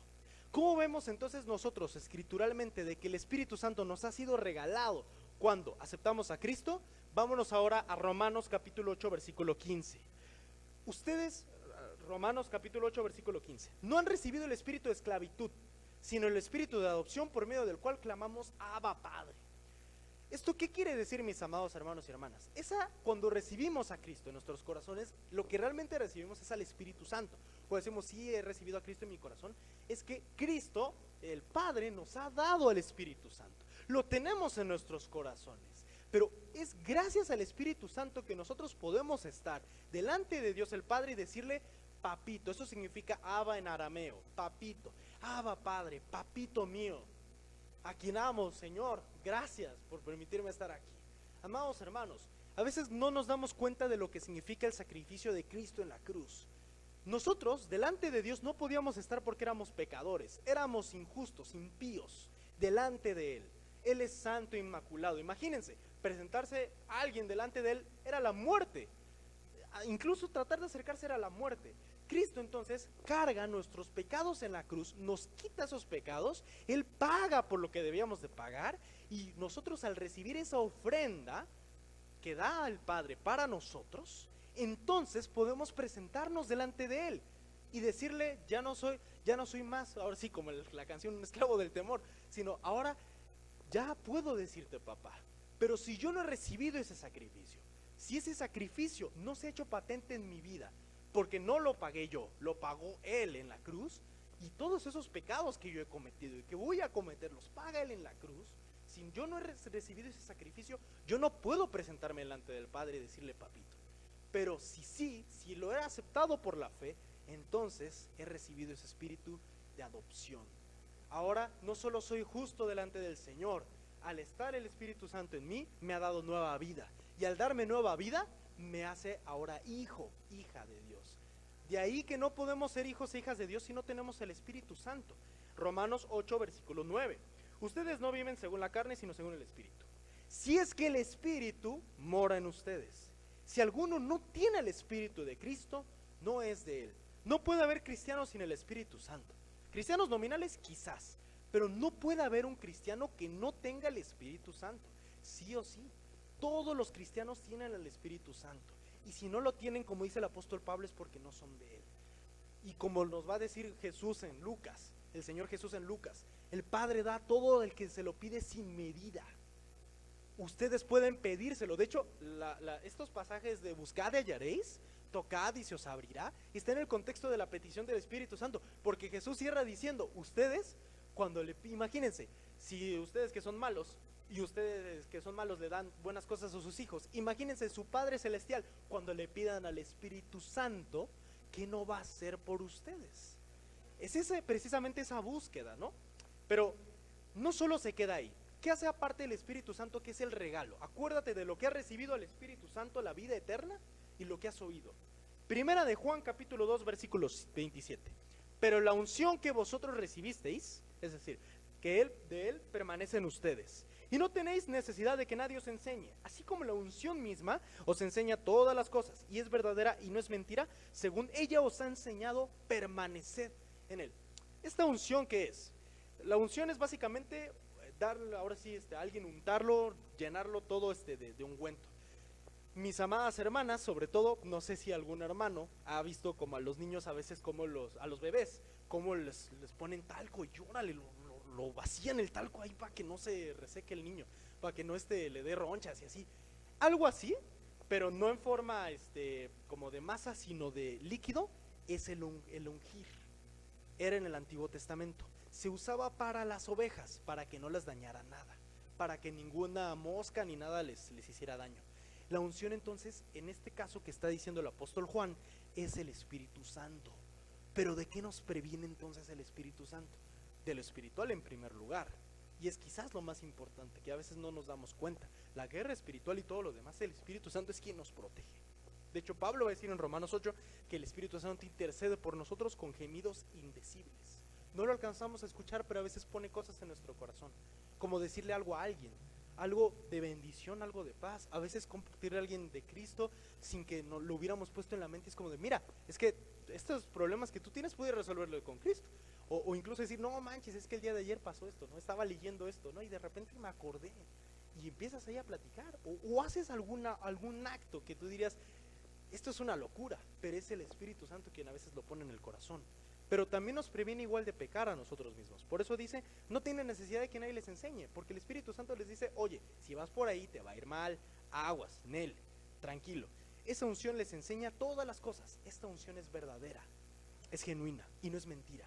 ¿Cómo vemos entonces nosotros escrituralmente de que el Espíritu Santo nos ha sido regalado cuando aceptamos a Cristo? Vámonos ahora a Romanos capítulo 8, versículo 15. Ustedes, Romanos capítulo 8, versículo 15, no han recibido el espíritu de esclavitud, sino el espíritu de adopción por medio del cual clamamos Abba Padre. ¿Esto qué quiere decir, mis amados hermanos y hermanas? Cuando recibimos a Cristo en nuestros corazones, lo que realmente recibimos es al Espíritu Santo. Cuando decimos, sí, he recibido a Cristo en mi corazón, es que Cristo, el Padre, nos ha dado al Espíritu Santo. Lo tenemos en nuestros corazones. Pero es gracias al Espíritu Santo que nosotros podemos estar delante de Dios el Padre y decirle papito. Eso significa Abba en arameo, papito. Abba Padre, papito mío, a quien amo, Señor, gracias por permitirme estar aquí. Amados hermanos, a veces no nos damos cuenta de lo que significa el sacrificio de Cristo en la cruz. Nosotros delante de Dios no podíamos estar porque éramos pecadores, éramos injustos, impíos delante de Él. Él es santo e inmaculado. Imagínense, presentarse a alguien delante de Él era la muerte. Incluso tratar de acercarse era la muerte. Cristo entonces carga nuestros pecados en la cruz, nos quita esos pecados, Él paga por lo que debíamos de pagar, y nosotros al recibir esa ofrenda que da el Padre para nosotros, entonces podemos presentarnos delante de Él y decirle, ya no soy más, ahora sí como la canción Un esclavo del temor, sino ahora ya puedo decirte papá. Pero si yo no he recibido ese sacrificio, si ese sacrificio no se ha hecho patente en mi vida, porque no lo pagué yo, lo pagó Él en la cruz, y todos esos pecados que yo he cometido y que voy a cometer los paga Él en la cruz. Si yo no he recibido ese sacrificio, yo no puedo presentarme delante del Padre y decirle papito. Pero si lo he aceptado por la fe, entonces he recibido ese espíritu de adopción. Ahora no solo soy justo delante del Señor, al estar el Espíritu Santo en mí, me ha dado nueva vida, y al darme nueva vida, me hace ahora hijo, hija de Dios. De ahí que no podemos ser hijos e hijas de Dios si no tenemos el Espíritu Santo. Romanos 8, versículo 9. Ustedes no viven según la carne, sino según el Espíritu. Si es que el Espíritu mora en ustedes. Si alguno no tiene el Espíritu de Cristo, no es de Él. No puede haber cristianos sin el Espíritu Santo. Cristianos nominales quizás, pero no puede haber un cristiano que no tenga el Espíritu Santo. Sí o sí. Todos los cristianos tienen el Espíritu Santo, y si no lo tienen, como dice el apóstol Pablo, es porque no son de Él. Y como nos va a decir Jesús en Lucas, el Señor Jesús en Lucas, el Padre da todo el que se lo pide sin medida. Ustedes pueden pedírselo. De hecho, estos pasajes de buscad y hallaréis, tocad y se os abrirá, está en el contexto de la petición del Espíritu Santo, porque Jesús cierra diciendo, ustedes, imagínense, si ustedes que son malos, y ustedes que son malos le dan buenas cosas a sus hijos, imagínense su Padre Celestial, cuando le pidan al Espíritu Santo, ¿qué no va a hacer por ustedes? Es precisamente esa búsqueda, ¿no? Pero no solo se queda ahí. ¿Qué hace aparte del Espíritu Santo, que es el regalo? Acuérdate de lo que has recibido al Espíritu Santo, la vida eterna, y lo que has oído. Primera de Juan capítulo 2 versículos 27. Pero la unción que vosotros recibisteis, es decir, que de él permanece en ustedes, y no tenéis necesidad de que nadie os enseñe, así como la unción misma os enseña todas las cosas, y es verdadera y no es mentira, según ella os ha enseñado, permaneced en él. ¿Esta unción qué es? La unción es básicamente darle, ahora sí, a alguien, untarlo, llenarlo todo de ungüento. Mis amadas hermanas, sobre todo, no sé si algún hermano ha visto como a los niños a veces, como a los bebés, como les ponen talco y órale, lo vacían el talco ahí para que no se reseque el niño, para que no le dé ronchas y así. Algo así, pero no en forma como de masa, sino de líquido, es el ungir. Era en el Antiguo Testamento. Se usaba para las ovejas, para que no las dañara nada. para que ninguna mosca ni nada les hiciera daño. La unción entonces, en este caso que está diciendo el apóstol Juan, es el Espíritu Santo. Pero ¿de qué nos previene entonces el Espíritu Santo? De lo espiritual en primer lugar. Y es quizás lo más importante, que a veces no nos damos cuenta. La guerra espiritual y todo lo demás, el Espíritu Santo es quien nos protege. De hecho, Pablo va a decir en Romanos 8 que el Espíritu Santo intercede por nosotros con gemidos indecibles. No lo alcanzamos a escuchar, pero a veces pone cosas en nuestro corazón, como decirle algo a alguien, algo de bendición, algo de paz. A veces compartirle a alguien de Cristo sin que no lo hubiéramos puesto en la mente. Es como de, mira, es que estos problemas que tú tienes puedes resolverlo con Cristo. O incluso decir, no manches, es que el día de ayer pasó esto, ¿no? Estaba leyendo esto, ¿no? Y de repente me acordé. Y empiezas ahí a platicar. O haces algún acto que tú dirías, esto es una locura, pero es el Espíritu Santo quien a veces lo pone en el corazón. Pero también nos previene igual de pecar a nosotros mismos. Por eso dice, no tienen necesidad de que nadie les enseñe, porque el Espíritu Santo les dice, oye, si vas por ahí te va a ir mal, aguas, Nel, tranquilo. Esa unción les enseña todas las cosas. Esta unción es verdadera, es genuina y no es mentira.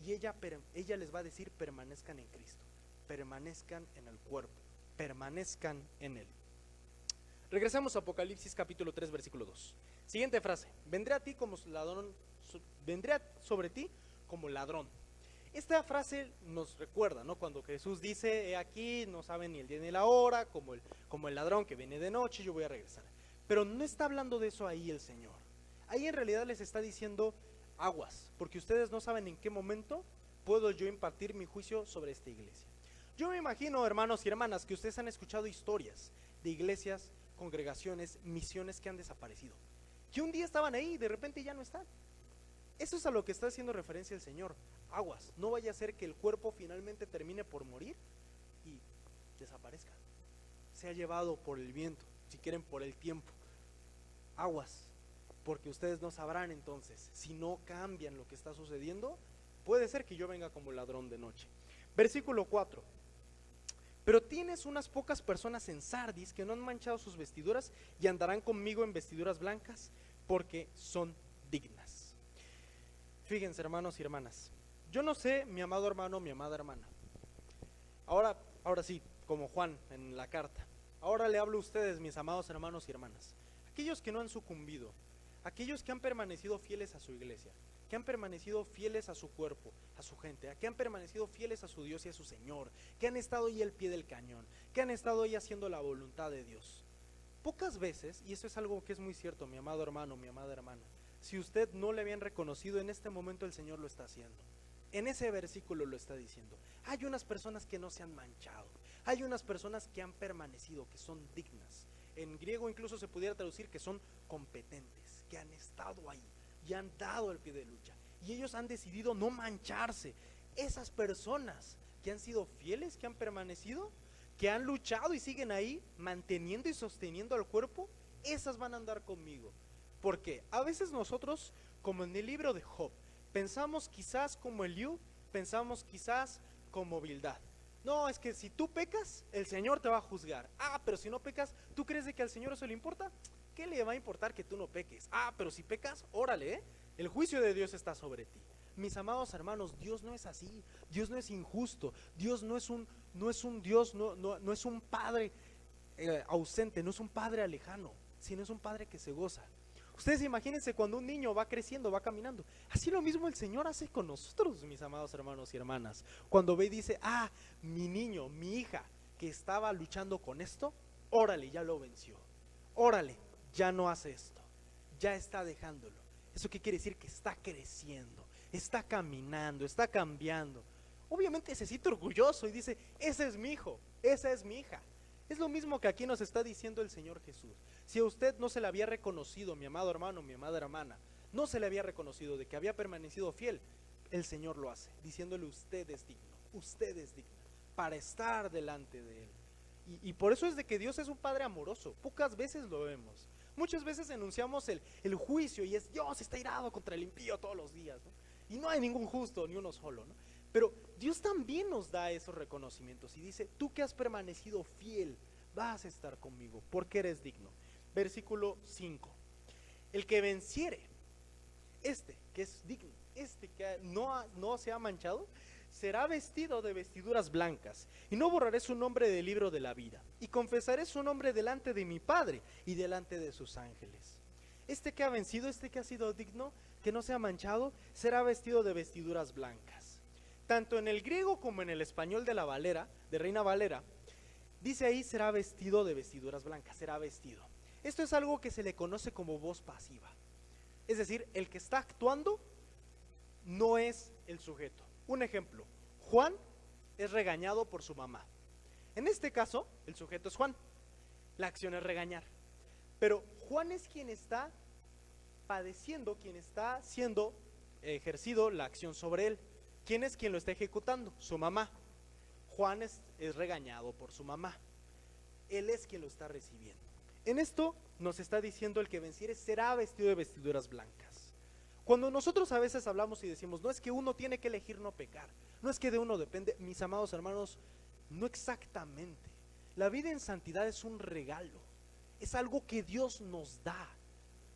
Y ella les va a decir, permanezcan en Cristo, permanezcan en el cuerpo, permanezcan en Él. Regresamos a Apocalipsis capítulo 3 versículo 2. Siguiente frase, vendré sobre ti como ladrón. Esta frase nos recuerda, ¿no? Cuando Jesús dice, he aquí, no saben ni el día ni la hora, como el ladrón que viene de noche, yo voy a regresar. Pero no está hablando de eso ahí el Señor. Ahí en realidad les está diciendo, aguas, porque ustedes no saben en qué momento puedo yo impartir mi juicio sobre esta iglesia. Yo me imagino, hermanos y hermanas, que ustedes han escuchado historias de iglesias, congregaciones, misiones que han desaparecido, que un día estaban ahí y de repente ya no están. Eso es a lo que está haciendo referencia el Señor. Aguas, no vaya a ser que el cuerpo finalmente termine por morir y desaparezca, sea llevado por el viento, si quieren por el tiempo. Aguas, porque ustedes no sabrán entonces, si no cambian lo que está sucediendo, puede ser que yo venga como ladrón de noche. Versículo 4. Pero tienes unas pocas personas en Sardis que no han manchado sus vestiduras y andarán conmigo en vestiduras blancas porque son dignas. Fíjense, hermanos y hermanas, yo no sé, mi amado hermano, mi amada hermana, ahora sí, como Juan en la carta, ahora le hablo a ustedes, mis amados hermanos y hermanas, aquellos que no han sucumbido, aquellos que han permanecido fieles a su iglesia, que han permanecido fieles a su cuerpo, a su gente, que han permanecido fieles a su Dios y a su Señor, que han estado ahí al pie del cañón, que han estado ahí haciendo la voluntad de Dios. Pocas veces, y eso es algo que es muy cierto, mi amado hermano, mi amada hermana, si usted no le habían reconocido, en este momento el Señor lo está haciendo. En ese versículo lo está diciendo. Hay unas personas que no se han manchado, hay unas personas que han permanecido, que son dignas. En griego incluso se pudiera traducir que son competentes, que han estado ahí y han dado el pie de lucha, y ellos han decidido no mancharse. Esas personas que han sido fieles, que han permanecido, que han luchado y siguen ahí manteniendo y sosteniendo al cuerpo, esas van a andar conmigo. Porque a veces nosotros, como en el libro de Job, pensamos quizás como Eliú, pensamos quizás como Bildad. No, es que si tú pecas, el Señor te va a juzgar. Pero si no pecas, ¿tú crees de que al Señor eso le importa? ¿Qué le va a importar que tú no peques? Pero si pecas, órale, el juicio de Dios está sobre ti. Mis amados hermanos, Dios no es así. Dios no es injusto. Dios no es un Dios, no es un padre ausente, no es un padre lejano, sino es un padre que se goza. Ustedes imagínense cuando un niño va creciendo, va caminando. Así lo mismo el Señor hace con nosotros, mis amados hermanos y hermanas. Cuando ve y dice, mi niño, mi hija, que estaba luchando con esto, órale, ya lo venció. Órale, ya no hace esto, ya está dejándolo. ¿Eso qué quiere decir? Que está creciendo, está caminando, está cambiando. Obviamente se siente orgulloso y dice, ese es mi hijo, esa es mi hija. Es lo mismo que aquí nos está diciendo el Señor Jesús. Si a usted no se le había reconocido, mi amado hermano, mi amada hermana, no se le había reconocido de que había permanecido fiel, el Señor lo hace, diciéndole, usted es digna para estar delante de Él. Y por eso es de que Dios es un Padre amoroso. Pocas veces lo vemos. Muchas veces enunciamos el juicio y es Dios está irado contra el impío todos los días, ¿no? Y no hay ningún justo, ni uno solo, ¿no? Pero Dios también nos da esos reconocimientos y dice, tú que has permanecido fiel, vas a estar conmigo porque eres digno. Versículo 5. El que venciere, que es digno, que no se ha manchado, será vestido de vestiduras blancas, y no borraré su nombre del libro de la vida, y confesaré su nombre delante de mi Padre y delante de sus ángeles. Este que ha vencido, este que ha sido digno, que no sea manchado, será vestido de vestiduras blancas. Tanto en el griego como en el español de la Valera, de Reina Valera, dice ahí será vestido de vestiduras blancas, será vestido. Esto es algo que se le conoce como voz pasiva. Es decir, el que está actuando no es el sujeto. Un ejemplo, Juan es regañado por su mamá. En este caso, el sujeto es Juan. La acción es regañar. Pero Juan es quien está padeciendo, quien está siendo ejercido la acción sobre él. ¿Quién es quien lo está ejecutando? Su mamá. Juan es regañado por su mamá. Él es quien lo está recibiendo. En esto nos está diciendo el que venciere será vestido de vestiduras blancas. Cuando nosotros a veces hablamos y decimos, no es que uno tiene que elegir no pecar, no es que de uno depende, mis amados hermanos, no exactamente. La vida en santidad es un regalo, es algo que Dios nos da.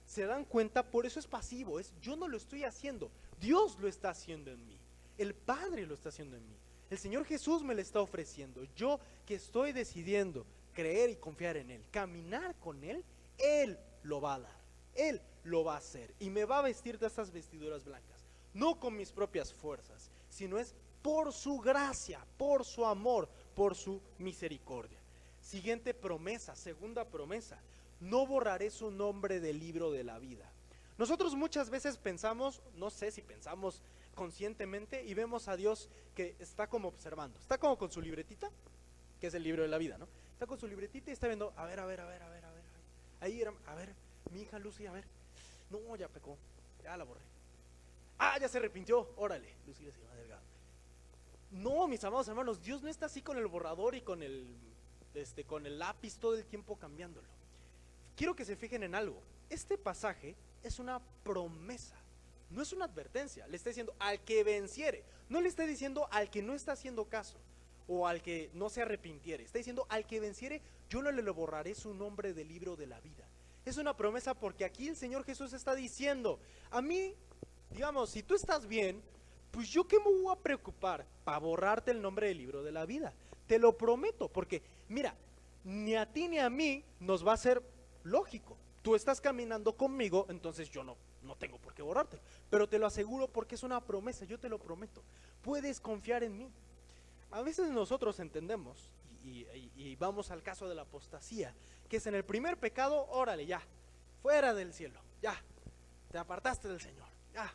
¿Se dan cuenta? Por eso es pasivo, es yo no lo estoy haciendo, Dios lo está haciendo en mí, el Padre lo está haciendo en mí, el Señor Jesús me lo está ofreciendo. Yo que estoy decidiendo creer y confiar en Él, caminar con Él, Él lo va a dar, Él lo va a hacer y me va a vestir de estas vestiduras blancas, no con mis propias fuerzas, sino es por su gracia, por su amor, por su misericordia. Siguiente promesa, segunda promesa, no borraré su nombre del libro de la vida. Nosotros muchas veces pensamos, no sé si pensamos conscientemente, y vemos a Dios que está como observando, está como con su libretita, que es el libro de la vida, ¿no? Está con su libretita y está viendo, a ver, ahí era, a ver, mi hija Lucy, a ver, no, ya pecó, ya la borré, ya se arrepintió, órale, Lucy se llama Delgado. No, mis amados hermanos, Dios no está así con el borrador y con el lápiz todo el tiempo cambiándolo. Quiero que se fijen en algo, este pasaje es una promesa, no es una advertencia. Le está diciendo al que venciere, no le está diciendo al que no está haciendo caso o al que no se arrepintiere, está diciendo al que venciere, yo no le borraré su nombre del libro de la vida. Es una promesa porque aquí el Señor Jesús está diciendo, a mí, digamos, si tú estás bien, pues yo qué me voy a preocupar para borrarte el nombre del libro de la vida, te lo prometo, porque mira, ni a ti ni a mí nos va a ser lógico. Tú estás caminando conmigo, entonces yo no tengo por qué borrarte, pero te lo aseguro porque es una promesa, yo te lo prometo, puedes confiar en mí. A veces nosotros entendemos y vamos al caso de la apostasía, que es en el primer pecado, órale, ya, fuera del cielo, ya, te apartaste del Señor, ya,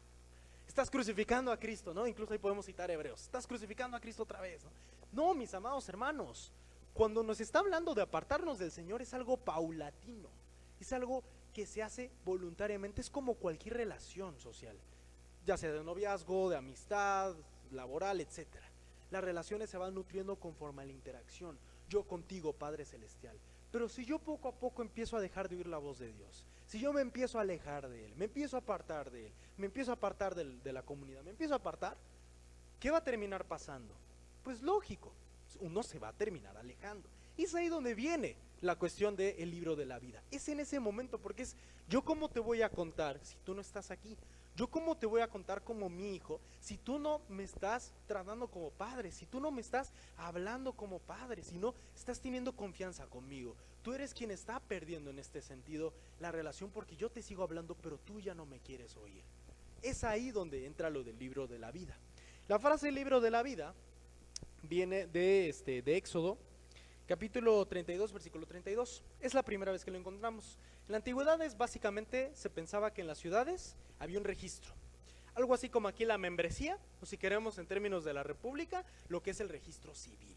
estás crucificando a Cristo, ¿no? Incluso ahí podemos citar Hebreos, estás crucificando a Cristo otra vez, ¿no? No, mis amados hermanos, cuando nos está hablando de apartarnos del Señor es algo paulatino, es algo que se hace voluntariamente, es como cualquier relación social, ya sea de noviazgo, de amistad, laboral, etcétera. Las relaciones se van nutriendo conforme a la interacción, yo contigo, Padre Celestial. Pero si yo poco a poco empiezo a dejar de oír la voz de Dios, si yo me empiezo a alejar de Él, me empiezo a apartar de Él, me empiezo a apartar de la comunidad, me empiezo a apartar, ¿qué va a terminar pasando? Pues lógico, uno se va a terminar alejando. Y es ahí donde viene la cuestión del libro de la vida. Es en ese momento, porque es, yo cómo te voy a contar si tú no estás aquí. Yo cómo te voy a contar como mi hijo si tú no me estás tratando como padre, si tú no me estás hablando como padre, si no estás teniendo confianza conmigo. Tú eres quien está perdiendo en este sentido la relación porque yo te sigo hablando pero tú ya no me quieres oír. Es ahí donde entra lo del libro de la vida. La frase libro de la vida viene de Éxodo capítulo 32, versículo 32. Es la primera vez que lo encontramos. En la antigüedad básicamente se pensaba que en las ciudades había un registro, algo así como aquí la membresía, o si queremos en términos de la república, lo que es el registro civil.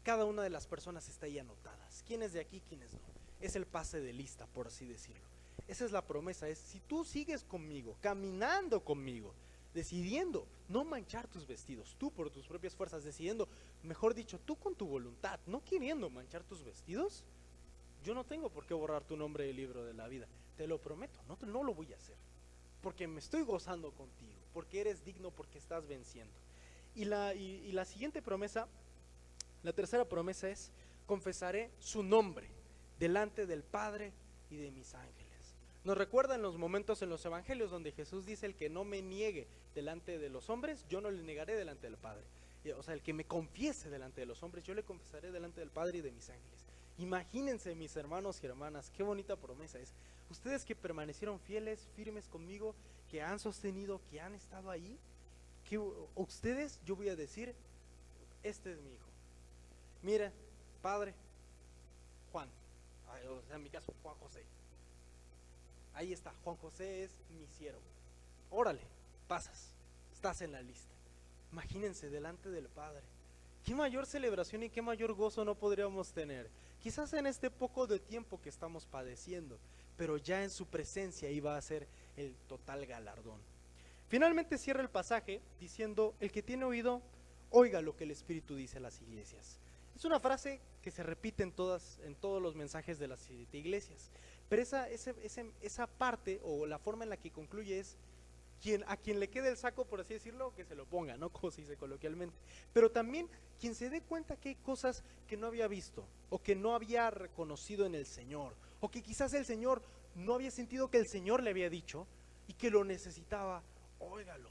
Cada una de las personas está ahí anotadas, quién es de aquí, quién es no. Es el pase de lista, por así decirlo. Esa es la promesa, es si tú sigues conmigo, caminando conmigo, decidiendo no manchar tus vestidos, tú por tus propias fuerzas, decidiendo, mejor dicho, tú con tu voluntad, no queriendo manchar tus vestidos, yo no tengo por qué borrar tu nombre del libro de la vida, te lo prometo, no lo voy a hacer, porque me estoy gozando contigo, porque eres digno, porque estás venciendo. Y la siguiente promesa, la tercera promesa es, confesaré su nombre delante del Padre y de mis ángeles. Nos recuerdan los momentos en los evangelios donde Jesús dice, el que no me niegue delante de los hombres, yo no le negaré delante del Padre. o sea, el que me confiese delante de los hombres, yo le confesaré delante del Padre y de mis ángeles. Imagínense, mis hermanos y hermanas, qué bonita promesa es. Ustedes que permanecieron fieles, firmes conmigo, que han sostenido, que han estado ahí, que ustedes, yo voy a decir, este es mi hijo. Mira, Padre, Juan, o sea, en mi caso, Juan José. Ahí está, Juan José es mi siervo. Órale, pasas, estás en la lista. Imagínense delante del Padre. ¿Qué mayor celebración y qué mayor gozo no podríamos tener? Quizás en este poco de tiempo que estamos padeciendo, pero ya en su presencia iba a ser el total galardón. Finalmente cierra el pasaje diciendo: el que tiene oído, oiga lo que el Espíritu dice a las iglesias. Es una frase que se repite en todos los mensajes de las 7 iglesias, pero esa parte o la forma en la que concluye es: a quien le quede el saco, por así decirlo, que se lo ponga, ¿no? Como se dice coloquialmente. Pero también quien se dé cuenta que hay cosas que no había visto, o que no había reconocido en el Señor, o que quizás el Señor no había sentido que el Señor le había dicho, y que lo necesitaba, óigalo,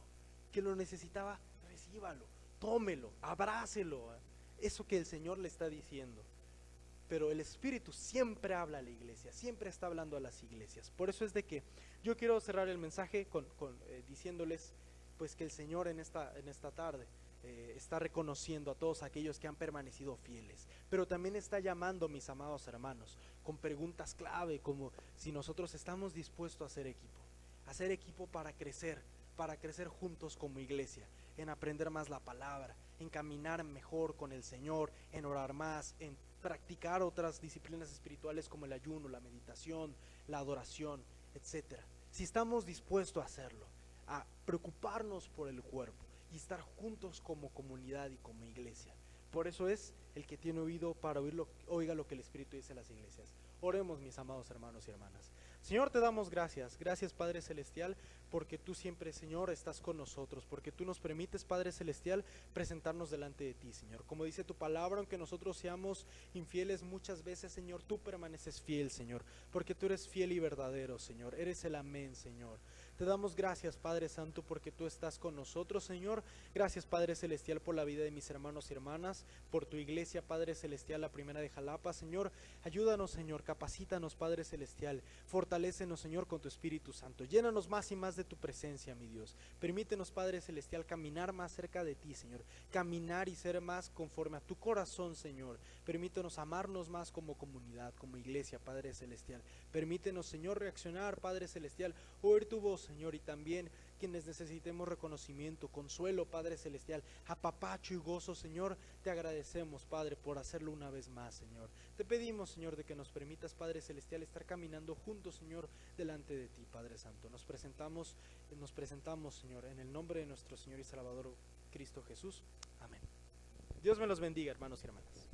que lo necesitaba, recíbalo, tómelo, abrácelo, eso que el Señor le está diciendo. Pero el Espíritu siempre habla a la iglesia, siempre está hablando a las iglesias. Por eso es de que yo quiero cerrar el mensaje diciéndoles pues que el Señor en esta tarde está reconociendo a todos aquellos que han permanecido fieles, pero también está llamando, mis amados hermanos, con preguntas clave, como si nosotros estamos dispuestos a hacer equipo para crecer juntos como iglesia, en aprender más la palabra, en caminar mejor con el Señor, en orar más, en practicar otras disciplinas espirituales como el ayuno, la meditación, la adoración, etcétera. Si estamos dispuestos a hacerlo, a preocuparnos por el cuerpo y estar juntos como comunidad y como iglesia. Por eso es: el que tiene oído para oírlo, oiga lo que el Espíritu dice a las iglesias. Oremos, mis amados hermanos y hermanas. Señor, te damos gracias, Padre Celestial, porque tú siempre, Señor, estás con nosotros, porque tú nos permites, Padre Celestial, presentarnos delante de ti, Señor. Como dice tu palabra, aunque nosotros seamos infieles muchas veces, Señor, tú permaneces fiel, Señor, porque tú eres fiel y verdadero, Señor, eres el amén, Señor. Te damos gracias, Padre Santo, porque tú estás con nosotros, Señor. Gracias, Padre Celestial, por la vida de mis hermanos y hermanas, por tu iglesia, Padre Celestial, la primera de Jalapa, Señor. Ayúdanos, Señor, capacítanos, Padre Celestial, fortalécenos, Señor, con tu Espíritu Santo. Llénanos más y más de tu presencia, mi Dios. Permítenos, Padre Celestial, caminar más cerca de ti, Señor. Caminar y ser más conforme a tu corazón, Señor. Permítenos amarnos más como comunidad, como iglesia, Padre Celestial. Permítenos, Señor, reaccionar, Padre Celestial, oír tu voz, Señor, y también quienes necesitemos reconocimiento, consuelo, Padre Celestial, apapacho y gozo, Señor, te agradecemos, Padre, por hacerlo una vez más, Señor. Te pedimos, Señor, de que nos permitas, Padre Celestial, estar caminando juntos, Señor, delante de ti, Padre Santo. Nos presentamos, Señor, en el nombre de nuestro Señor y Salvador Cristo Jesús. Amén. Dios me los bendiga, hermanos y hermanas.